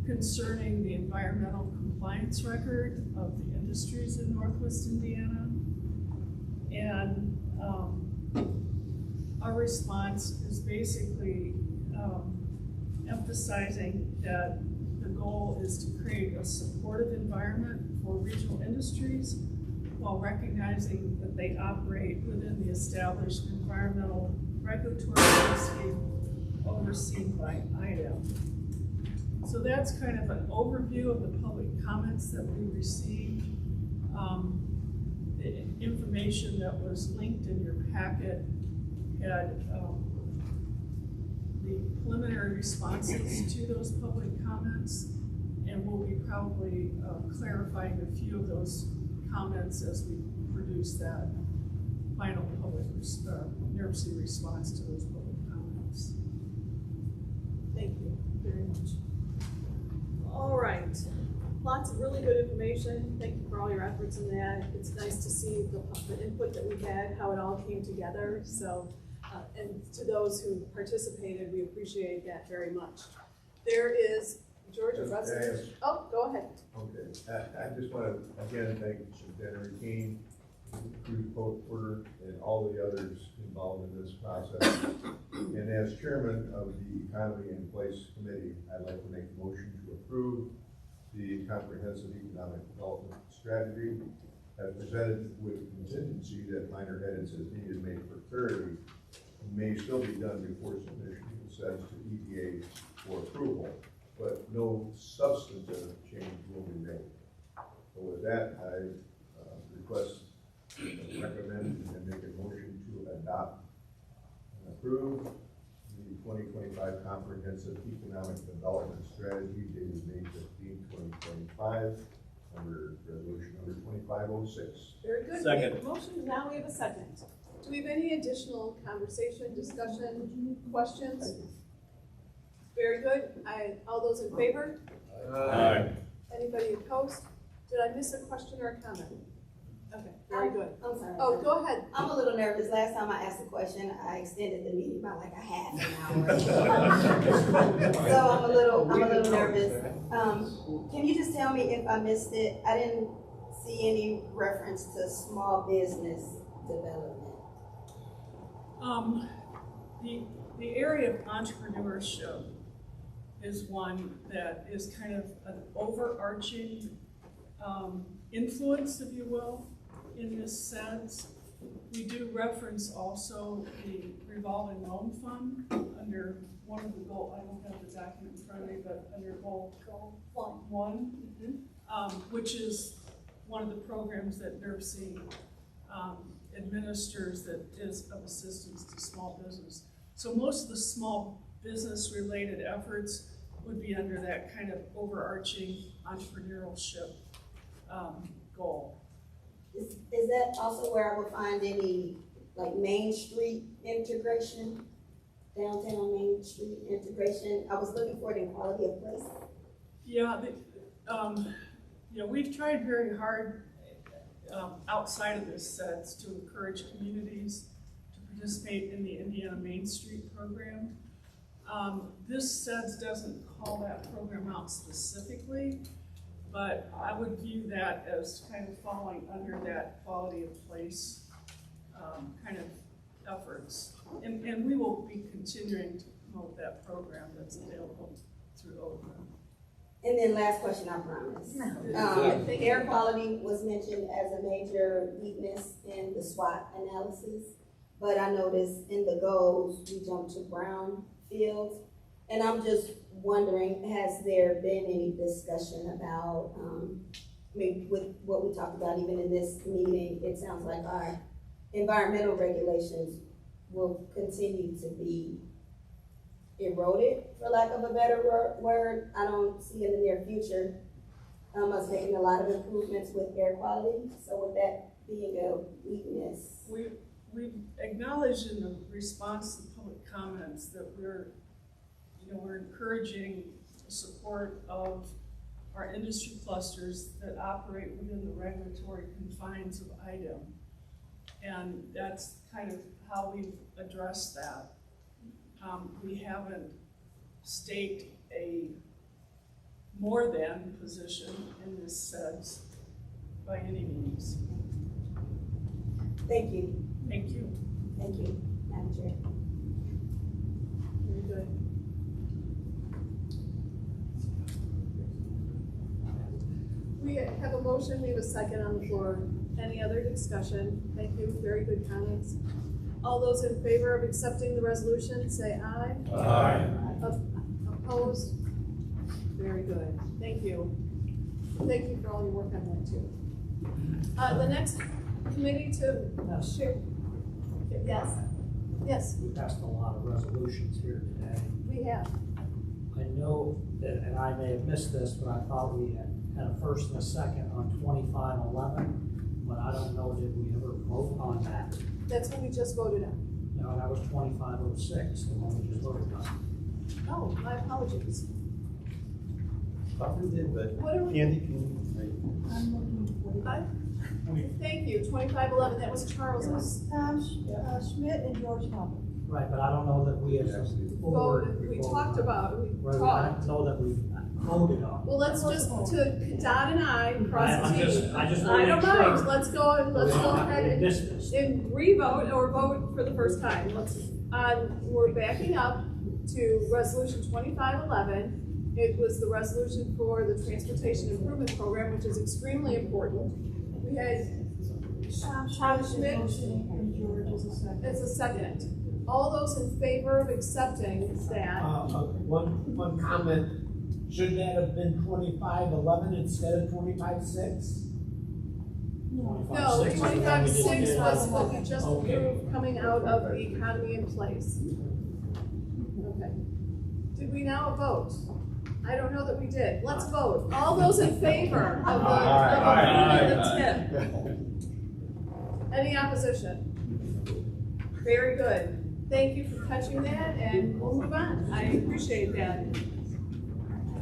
concerning the environmental compliance record of the industries in Northwest Indiana. And our response is basically emphasizing that the goal is to create a supportive environment for regional industries while recognizing that they operate within the established environmental regulatory landscape overseen by IDEM. So that's kind of an overview of the public comments that we received. The information that was linked in your packet had the preliminary responses to those public comments, and we'll be probably clarifying a few of those comments as we produce that final public NERC response to those public comments. Thank you very much. All right, lots of really good information. Thank you for all your efforts in that. It's nice to see the input that we had, how it all came together. So, and to those who participated, we appreciate that very much. There is George, a resident. Oh, go ahead. Okay, I just want to again thank Superintendent Keene, Cruz Porter, and all the others involved in this process. And as chairman of the Economy and Place Committee, I'd like to make a motion to approve the comprehensive economic development strategy as presented with contingency that minor edits as needed made for clarity may still be done before submission of the SEDS to EPA for approval, but no substantive change will be made. So with that, I request, recommend, and make a motion to adopt and approve the 2025 Comprehensive Economic Development Strategy dated May 15, 2025, under resolution number 2506. Very good. Second. We have a motion, now we have a second. Do we have any additional conversation, discussion, questions? Very good. All those in favor? Aye. Anybody opposed? Did I miss a question or a comment? Okay, very good. I'm sorry. Oh, go ahead. I'm a little nervous. Last time I asked a question, I extended the meeting by like a half an hour. So I'm a little nervous. Can you just tell me if I missed it? I didn't see any reference to small business development. The area of entrepreneurship is one that is kind of an overarching influence, if you will, in this sense. We do reference also the revolving loan fund under one of the goals. I don't have the document in front of me, but under goal one, which is one of the programs that NERC administers that is of assistance to small business. So most of the small business related efforts would be under that kind of overarching entrepreneurship goal. Is that also where I would find any like Main Street integration, downtown Main Street integration? I was looking for it in quality of place. Yeah, we've tried very hard outside of this SEDS to encourage communities to participate in the Indiana Main Street program. This SEDS doesn't call that program out specifically, but I would view that as kind of falling under that quality of place kind of efforts. And we will be continuing to promote that program that's available through OPRA. And then last question, I promise. Air quality was mentioned as a major weakness in the SWOT analysis, but I noticed in the goals, we jumped to brown fields. And I'm just wondering, has there been any discussion about, I mean, with what we talked about even in this meeting, it sounds like our environmental regulations will continue to be eroded, for lack of a better word. I don't see in the near future us making a lot of improvements with air quality. So with that being a weakness. We've acknowledged in the response to public comments that we're encouraging the support of our industry clusters that operate within the regulatory confines of IDEM. And that's kind of how we've addressed that. We haven't staked a more than position in this sense by any means. Thank you. Thank you. Thank you, Madam Chair. Very good. We have a motion, we have a second on the floor. Any other discussion? Thank you, very good comments. All those in favor of accepting the resolution, say aye. Aye. Opposed? Very good, thank you. Thank you for all your work on that too. The next committee to share. Yes, yes. We passed a lot of resolutions here today. We have. I know that, and I may have missed this, but I thought we had a first and a second on 2511, but I don't know, did we ever vote on that? That's what we just voted on. No, that was 2506, the one we just voted on. Oh, my apologies. Thought we did, but What are we- Candy, can you? Thank you, 2511, that was Charles's. Schmidt and George Hubbard. Right, but I don't know that we as a board. We talked about, we Right, talked. I don't know that we voted on. Well, let's just, to Dot and I, cross the T. I just wanna I don't make mind, sure. let's go ahead and Distance. re-vote or vote for the first time. We're backing up to resolution 2511. It was the resolution for the Transportation Improvement Program, which is extremely important. We had Tom Schmidt. And George is a second. It's a second. All those in favor of accepting that? One comment, should that have been 2511 instead of 2506? No, 25-6 was what we just approved coming out of the economy in place. Okay. Did we now vote? I don't know that we did. Let's vote. All those in favor of approving the TIP? Any opposition? Very good. Thank you for catching that, and we'll move on. I appreciate that.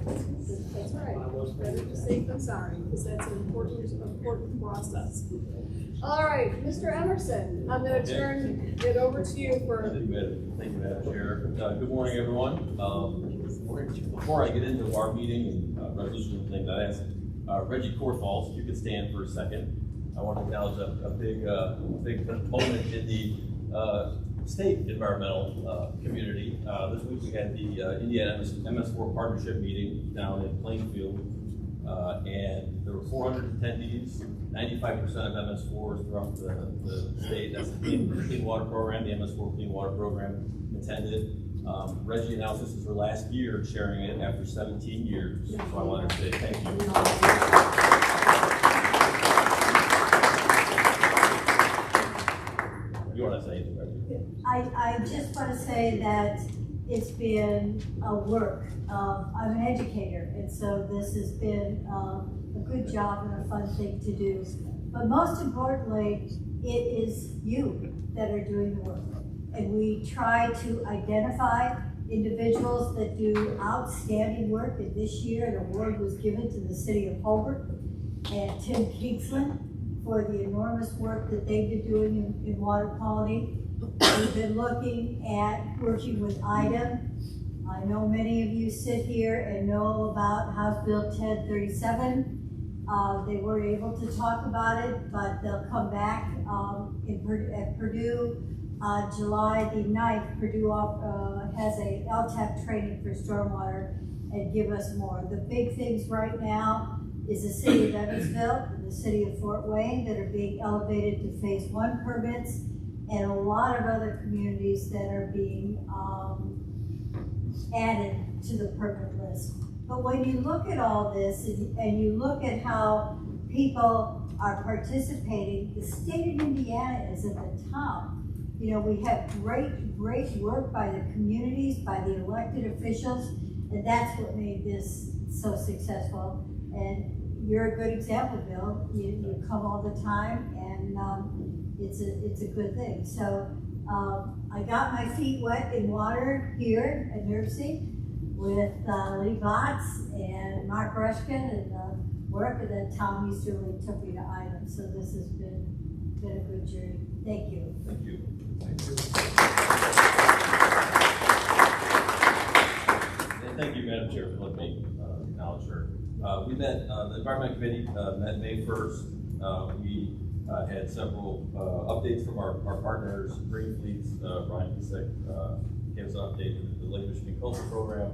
That's right. Better to safe than sorry, because that's an important process. All right, Mr. Emerson, I'm going to turn it over to you for. Thank you, Madam Chair. Good morning, everyone. Before I get into our meeting and resolution thing, I asked Reggie Corthals if you could stand for a second. I want to acknowledge a big moment in the state environmental community. This week we had the Indiana MS4 partnership meeting down in Plainfield, and there were 400 attendees, 95% of MS4s throughout the state. That's the Clean Water Program, the MS4 Clean Water Program attended. Reggie announced this is her last year sharing it after 17 years, so I wanted to say thank you. You want to say anything, Reggie? I just want to say that it's been a work. I'm an educator, and so this has been a good job and a fun thing to do. But most importantly, it is you that are doing the work. And we try to identify individuals that do outstanding work. And this year, an award was given to the city of Hobart and Tim Kingsland for the enormous work that they've been doing in water quality. We've been looking at working with IDEM. I know many of you sit here and know about House Bill 1037. They were able to talk about it, but they'll come back at Purdue. July the 9th, Purdue has a LTAP training for stormwater and give us more. The big things right now is the city of Evansville and the city of Fort Wayne that are being elevated to phase 1 permits, and a lot of other communities that are being added to the permit list. But when you look at all this and you look at how people are participating. The state of Indiana is at the top. You know, we have great work by the communities, by the elected officials, and that's what made this so successful. And you're a good example, Bill. You come all the time, and it's a good thing. So I got my feet wet in water here at NERC with Lee Botts and Mark Rushkin and work, and then Tom Easterly took me to IDEM. So this has been a good journey. Thank you. Thank you. Thank you. And thank you, Madam Chair, for letting me acknowledge her. We met, the Environment Committee met May 1st. We had several updates from our partners, Green Fleets, Brian Kisek gave us an update of the Lake Michigan Culture Program.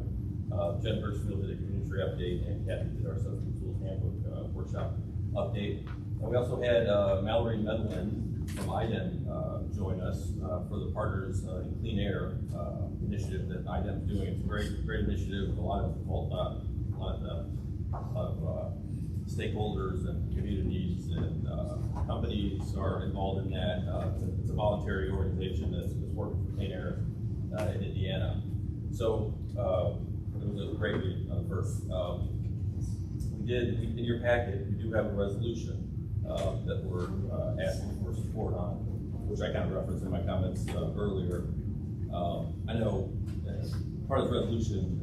Jen Birchfield did a community update, and Kathy did our Substance Tools Handbook workshop update. And we also had Mallory Medlin from IDEM join us for the Partners in Clean Air initiative that IDEM is doing. It's a great initiative. A lot of stakeholders and communities and companies are involved in that. It's a voluntary organization that's working for Clean Air in Indiana. So it was a great meeting first. In your packet, we do have a resolution that we're asking for support on, which I kind of referenced in my comments earlier. I know part of the resolution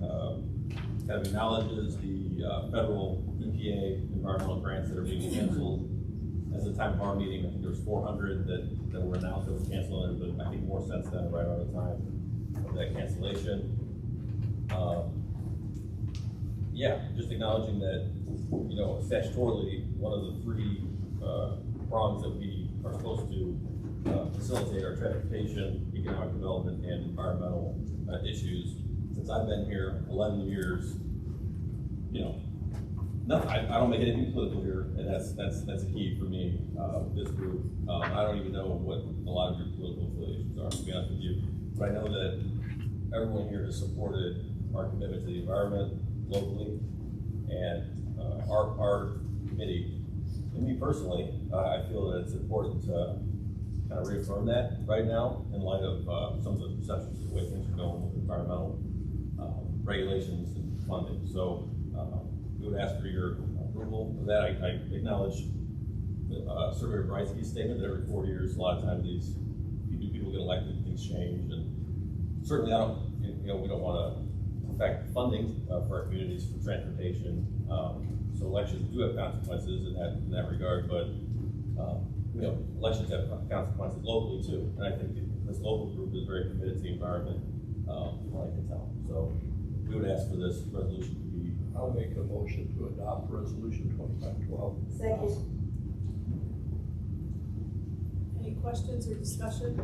kind of acknowledges the federal EPA environmental grants that are being canceled. At the time of our meeting, I think there was 400 that were announced that were canceled, but I think more since then, right around the time of that cancellation. Yeah, just acknowledging that, you know, statutorily, one of the three prongs that we are supposed to facilitate are transportation, economic development, and environmental issues. Since I've been here 11 years, you know, nothing. I don't make anything political here, and that's a key for me. This group, I don't even know what a lot of your political affiliations are, to be honest with you. But I know that everyone here has supported our commitment to the environment locally, and our committee, and me personally, I feel that it's important to kind of reaffirm that right now in light of some of the perceptions of the way things are going with environmental regulations and funding. So we would ask for your approval of that. I acknowledge Surveyor Breitsky's statement that every 4 years, a lot of times these people get elected, things change, and certainly we don't want to affect funding for our communities for transportation. So elections do have consequences in that regard, but you know, elections have consequences locally too. And I think this local group is very committed to the environment, from what I can tell. So we would ask for this resolution to be. I'll make a motion to adopt resolution 2512. Second. Any questions or discussion?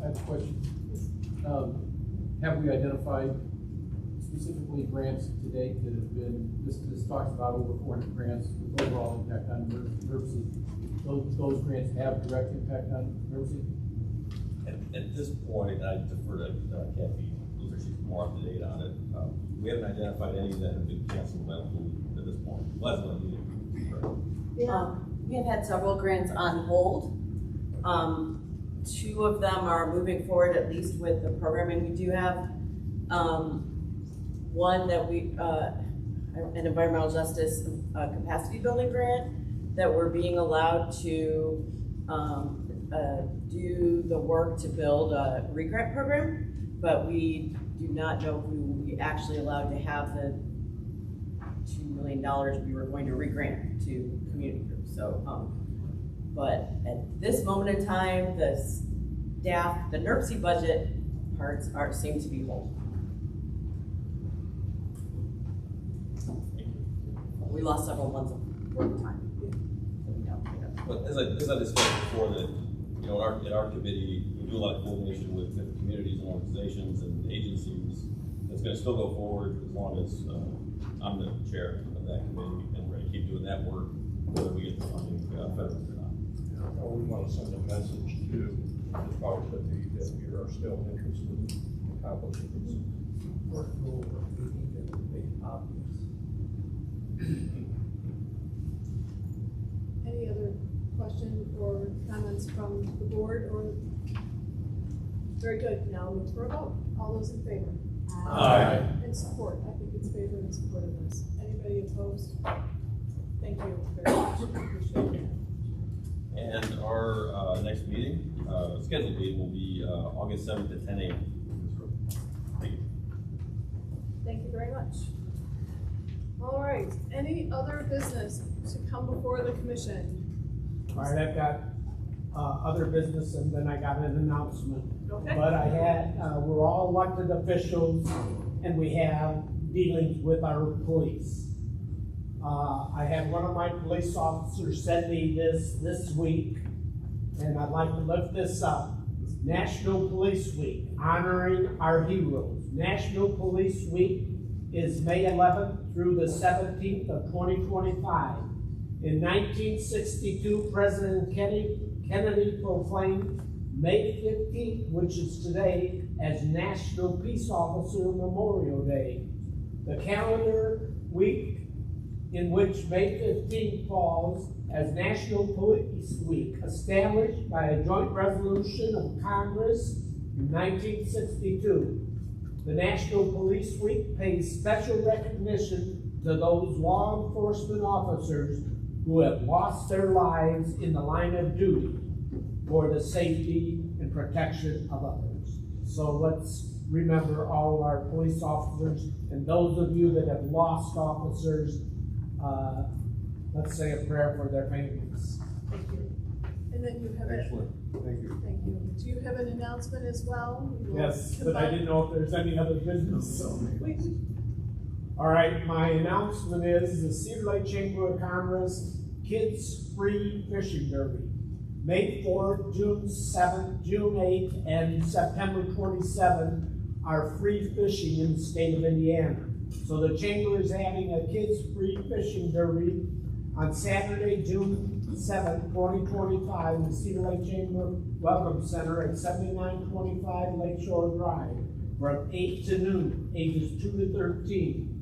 I have a question. Have we identified specifically grants to date that have been, this talks about over 400 grants with overall impact on NERC. Those grants have direct impact on NERC? At this point, I defer to Kathy Luther, she's more up to date on it. We haven't identified any that have been canceled at this point. We have had several grants on hold. 2 of them are moving forward, at least with the programming. We do have one that an environmental justice capacity building grant that we're being allowed to do the work to build a re-grant program, but we do not know if we will be actually allowed to have the $2 million we were going to re-grant to community groups. So, but at this moment in time, the staff, the NERC budget parts seem to be whole. We lost several months of work time. But as I discussed before, that you know, in our committee, we do a lot of coordination with different communities and organizations and agencies. It's going to still go forward as long as I'm the chair of that committee, and we're going to keep doing that work whether we get the funding federally or not. We want to send a message to the powers that be that we are still interested in accomplishing this. question or comments from the board or? Very good. Now move for a vote. All those in favor? Aye. And support. I think it's favor and support of this. Anybody opposed? Thank you very much. Appreciate it. And our next meeting, scheduled meeting will be August 7th at 10 a.m. Thank you. Thank you very much. All right. Any other business to come before the commission? All right, I've got other business and then I got an announcement. Okay. But I had, we're all elected officials and we have dealings with our police. I had one of my police officers send me this week, and I'd like to lift this up. National Police Week, honoring our heroes. National Police Week is May 11th through the 17th of 2025. In 1962, President Kennedy proclaimed May 15th, which is today, as National Peace Officer Memorial Day. The calendar week in which May 15th falls as National Police Week, established by a joint resolution of Congress in 1962. The National Police Week pays special recognition to those law enforcement officers who have lost their lives in the line of duty for the safety and protection of others. So let's remember all our police officers, and those of you that have lost officers, let's say a prayer for their families. Thank you. And then you have Excellent. Thank you. Thank you. Do you have an announcement as well? Yes, but I didn't know if there's any other business. So. All right, my announcement is the Cedar Lake Chamber of Commerce Kids Free Fishing Derby. May 4th, June 7th, June 8th, and September 27th are free fishing in the state of Indiana. So the Chamber is having a Kids Free Fishing Derby on Saturday, June 7th, 2025, in the Cedar Lake Chamber Welcome Center at 7925 Lakeshore Drive from 8 to noon, ages 2 to 13.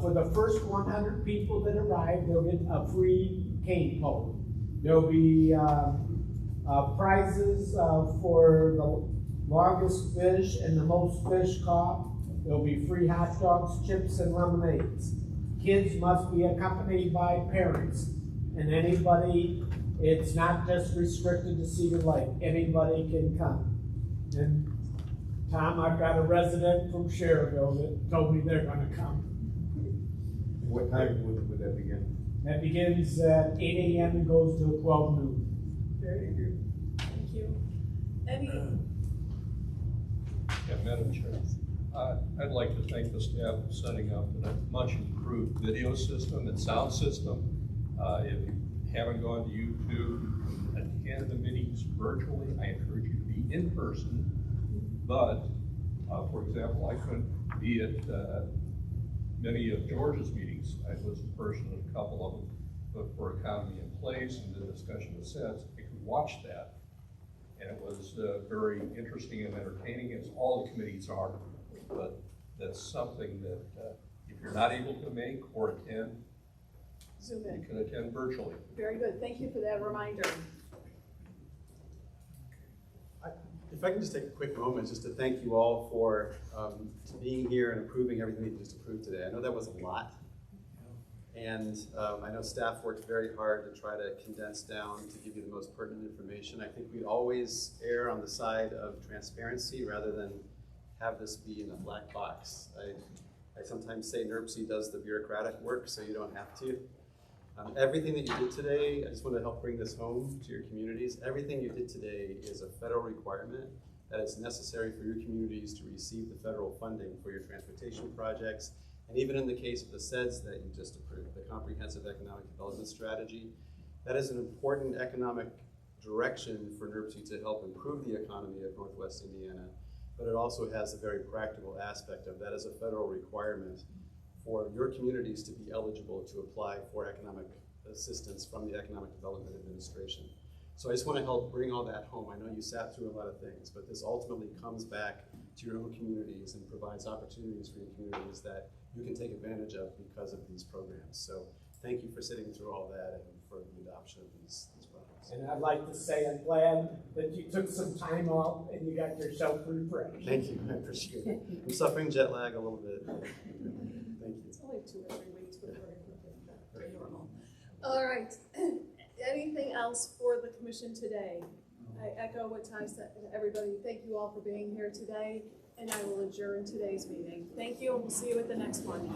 For the first 100 people that arrive, they'll get a free cane pole. There'll be prizes for the longest fish and the most fish caught. There'll be free hot dogs, chips, and lemonades. Kids must be accompanied by parents. And anybody, it's not just restricted to Cedar Lake. Anybody can come. And Tom, I've got a resident from Cherville that told me they're gonna come. What time would that begin? That begins at 8 a.m. and goes till 12 noon. Very good. Thank you. Any? Yeah, Madam Chair. I'd like to thank the staff for setting up a much improved video system and sound system. If you haven't gone to YouTube, attend the meetings virtually. I encourage you to be in person. But, for example, I couldn't be at many of George's meetings. I was in person at a couple of them, but for Economy in Place and the discussion of sets, I could watch that. And it was very interesting and entertaining, as all the committees are. But that's something that if you're not able to make or attend, Zoom in. You can attend virtually. Very good. Thank you for that reminder. If I can just take a quick moment just to thank you all for being here and approving everything that you just approved today. I know that was a lot. And I know staff worked very hard to try to condense down to give you the most pertinent information. I think we always err on the side of transparency rather than have this be in a black box. I sometimes say NERC does the bureaucratic work, so you don't have to. Everything that you did today, I just want to help bring this home to your communities. Everything you did today is a federal requirement that is necessary for your communities to receive the federal funding for your transportation projects. And even in the case of the SEDS that you just approved, the Comprehensive Economic Development Strategy, that is an important economic direction for NERC to help improve the economy of Northwest Indiana. But it also has a very practical aspect of that as a federal requirement for your communities to be eligible to apply for economic assistance from the Economic Development Administration. So I just want to help bring all that home. I know you sat through a lot of things, but this ultimately comes back to your own communities and provides opportunities for your communities that you can take advantage of because of these programs. So thank you for sitting through all that and for the adoption of these projects. And I'd like to say I'm glad that you took some time off and you got yourself refreshed. Thank you, I appreciate it. I'm suffering jet lag a little bit. Thank you. It's only 2 or 3 weeks, but very normal. All right, anything else for the commission today? I echo what Ty said, everybody, thank you all for being here today, and I will adjourn today's meeting. Thank you, and we'll see you at the next one.